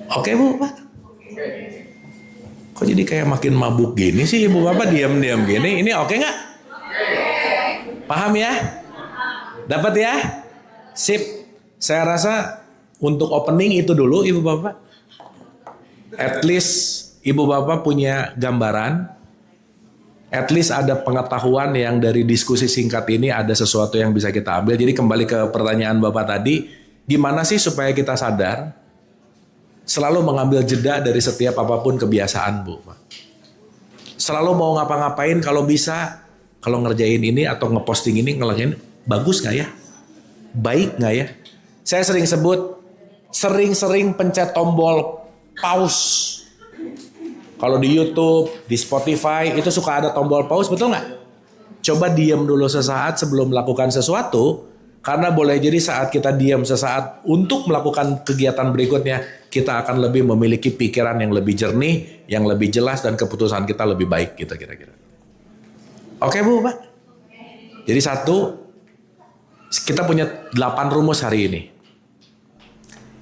Speaker 1: Oke Bu, Pak? Kok jadi kayak makin mabuk gini sih ibu bapak diam-diam gini? Ini oke nggak? Paham ya? Dapat ya? Sip. Saya rasa untuk opening itu dulu ibu bapak. At least ibu bapak punya gambaran. at least ada pengetahuan yang dari diskusi singkat ini ada sesuatu yang bisa kita ambil. Jadi kembali ke pertanyaan Bapak tadi, gimana sih supaya kita sadar selalu mengambil jeda dari setiap apapun kebiasaan, Bu? Selalu mau ngapa-ngapain kalau bisa, kalau ngerjain ini atau ngeposting ini, ngelakuin bagus nggak ya? Baik nggak ya? Saya sering sebut, sering-sering pencet tombol pause. Kalau di YouTube, di Spotify, itu suka ada tombol pause, betul nggak? Coba diam dulu sesaat sebelum melakukan sesuatu, karena boleh jadi saat kita diam sesaat untuk melakukan kegiatan berikutnya, kita akan lebih memiliki pikiran yang lebih jernih, yang lebih jelas, dan keputusan kita lebih baik gitu kira-kira. Oke Bu, Pak? Jadi kita punya 8 rumus hari ini.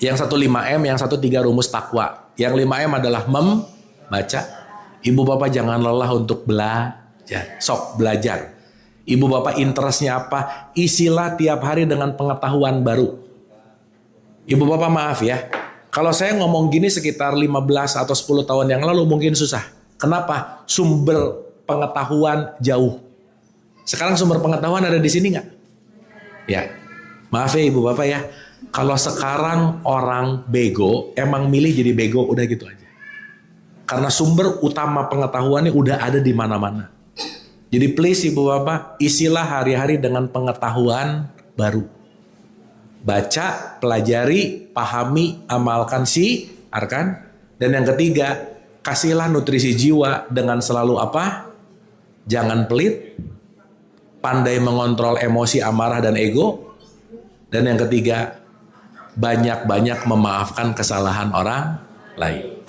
Speaker 1: Yang satu 5M, yang satu 3 rumus takwa. Yang 5M adalah baca. Ibu bapak jangan lelah untuk belajar. Sok belajar. Ibu bapak interestnya apa? Isilah tiap hari dengan pengetahuan baru. Ibu bapak maaf ya. Kalau saya ngomong gini sekitar 15 atau 10 tahun yang lalu mungkin susah. Kenapa? Sumber pengetahuan jauh. Sekarang sumber pengetahuan ada di sini nggak? Ya. Maaf ya ibu bapak ya. Kalau sekarang orang bego, emang milih jadi bego udah gitu aja. Karena sumber utama pengetahuannya udah ada di mana-mana. Jadi please ibu bapak, isilah hari-hari dengan pengetahuan baru. Baca, pelajari, pahami, amalkan, siarkan. Dan yang ketiga, kasihlah nutrisi jiwa dengan selalu apa? Jangan pelit, pandai mengontrol emosi, amarah, dan ego. Dan yang ketiga, banyak-banyak memaafkan kesalahan orang lain.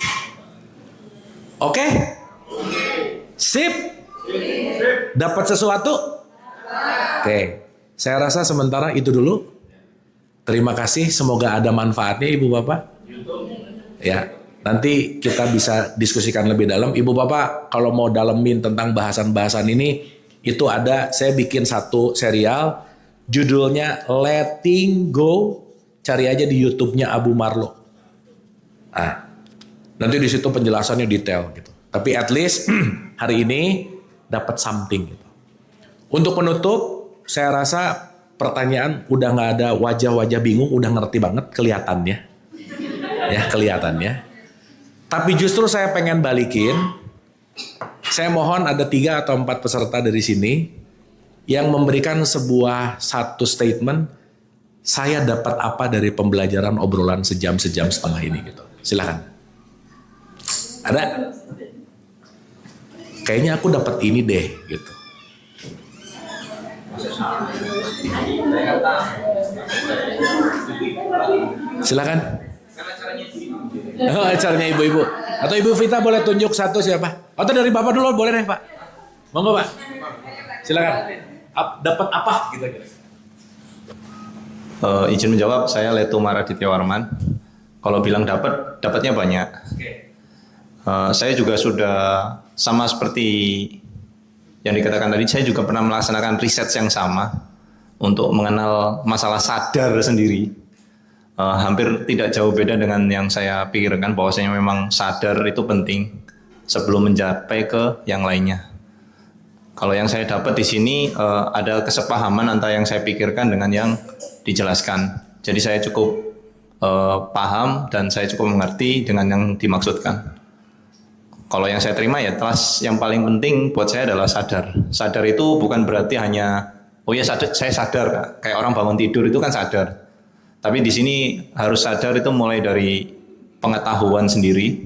Speaker 1: Oke? Sip? Dapat sesuatu? Oke. Saya rasa sementara itu dulu. Terima kasih. Semoga ada manfaatnya Ibu Bapak. Ya, nanti kita bisa diskusikan lebih dalam. Ibu Bapak kalau mau dalemin tentang bahasan-bahasan ini, itu ada, saya bikin satu serial. Judulnya Letting Go. Cari aja di YouTube-nya Abu Marlo. Nanti di situ penjelasannya detail gitu. Tapi at least hari ini dapat something gitu. Untuk penutup, saya rasa pertanyaan udah nggak ada wajah-wajah bingung, udah ngerti banget kelihatannya. Ya, kelihatannya. Tapi justru saya pengen balikin. Saya mohon ada 3 atau 4 peserta dari sini yang memberikan satu statement, saya dapat apa dari pembelajaran obrolan sejam setengah ini gitu. Silakan. Ada? Kayaknya aku dapat ini deh gitu. Silakan. Oh, acaranya ibu-ibu. Atau Ibu Vita boleh tunjuk satu siapa? Atau dari Bapak dulu boleh deh Pak. Monggo Pak. Silakan. Dapat apa gitu kira.
Speaker 4: Izin menjawab, saya Leto Maraditya Warman. Kalau bilang dapatnya banyak. Saya juga sudah sama seperti yang dikatakan tadi, saya juga pernah melaksanakan riset yang sama untuk mengenal masalah sadar sendiri. Hampir tidak jauh beda dengan yang saya pikirkan, bahwasanya memang sadar itu penting sebelum mencapai ke yang lainnya. Kalau yang saya dapat di sini ada kesepahaman antara yang saya pikirkan dengan yang dijelaskan. Jadi saya cukup paham dan saya cukup mengerti dengan yang dimaksudkan. Kalau yang saya terima ya, yang paling penting buat saya adalah sadar. Sadar itu bukan berarti hanya, oh ya saya sadar, kayak orang bangun tidur itu kan sadar. Tapi di sini harus sadar itu mulai dari pengetahuan sendiri.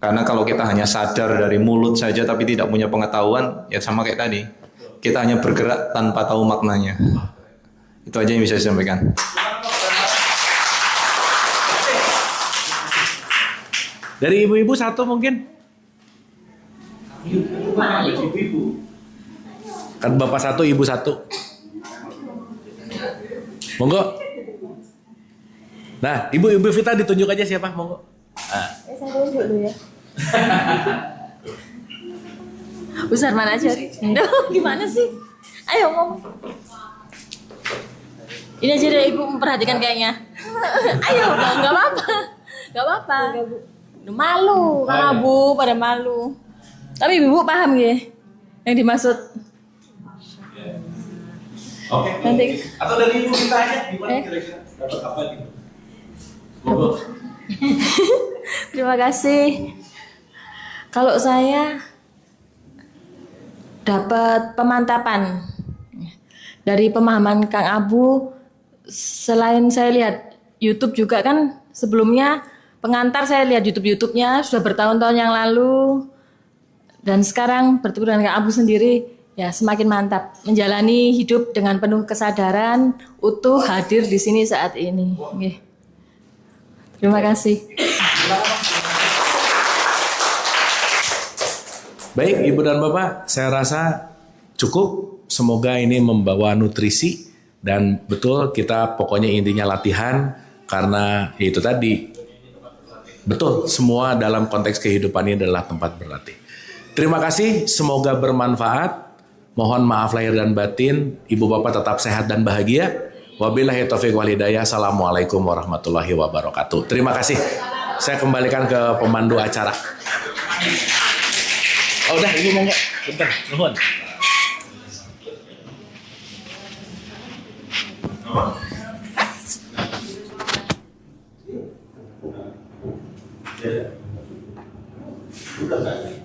Speaker 4: Karena kalau kita hanya sadar dari mulut saja tapi tidak punya pengetahuan, ya sama kayak tadi. Kita hanya bergerak tanpa tahu maknanya. Itu aja yang bisa saya sampaikan.
Speaker 1: Dari ibu-ibu satu mungkin? Kan bapak satu, ibu satu. Monggo. Nah, ibu Vita ditunjuk aja siapa, monggo.
Speaker 5: Saya tunjuk dulu ya. Besar mana aja? Duh, gimana sih? Ayo ngomong. Ini aja deh ibu memperhatikan kayaknya. Ayo, nggak apa-apa, nggak apa-apa. Malu, karena bu pada malu. Tapi ibu paham ya? Yang dimaksud
Speaker 1: Oke.
Speaker 5: nanti.
Speaker 1: Atau dari ibu kita aja gimana
Speaker 5: Eh.
Speaker 1: kira-kira dapat apa gitu? Monggo.
Speaker 5: Terima kasih. Kalau saya dapat pemantapan dari pemahaman Kang Abu. Selain saya lihat YouTube juga kan sebelumnya pengantar saya lihat YouTube-nya sudah bertahun-tahun yang lalu, dan sekarang bertemu dengan Kang Abu sendiri ya semakin mantap menjalani hidup dengan penuh kesadaran utuh hadir di sini saat ini. Nggih. Terima kasih.
Speaker 1: Baik, Ibu dan Bapak, saya rasa cukup. Semoga ini membawa nutrisi dan betul kita pokoknya intinya latihan karena itu tadi. Betul, semua dalam konteks kehidupan ini adalah tempat berlatih. Terima kasih, semoga bermanfaat. Mohon maaf lahir dan batin, Ibu Bapak tetap sehat dan bahagia. Wabillahi taufiq wal hidayah. Assalamualaikum warahmatullahi wabarakatuh. Terima kasih. Saya kembalikan ke pemandu acara. Oh udah, ini mau nggak? Bentar, nuhun. Udah kan?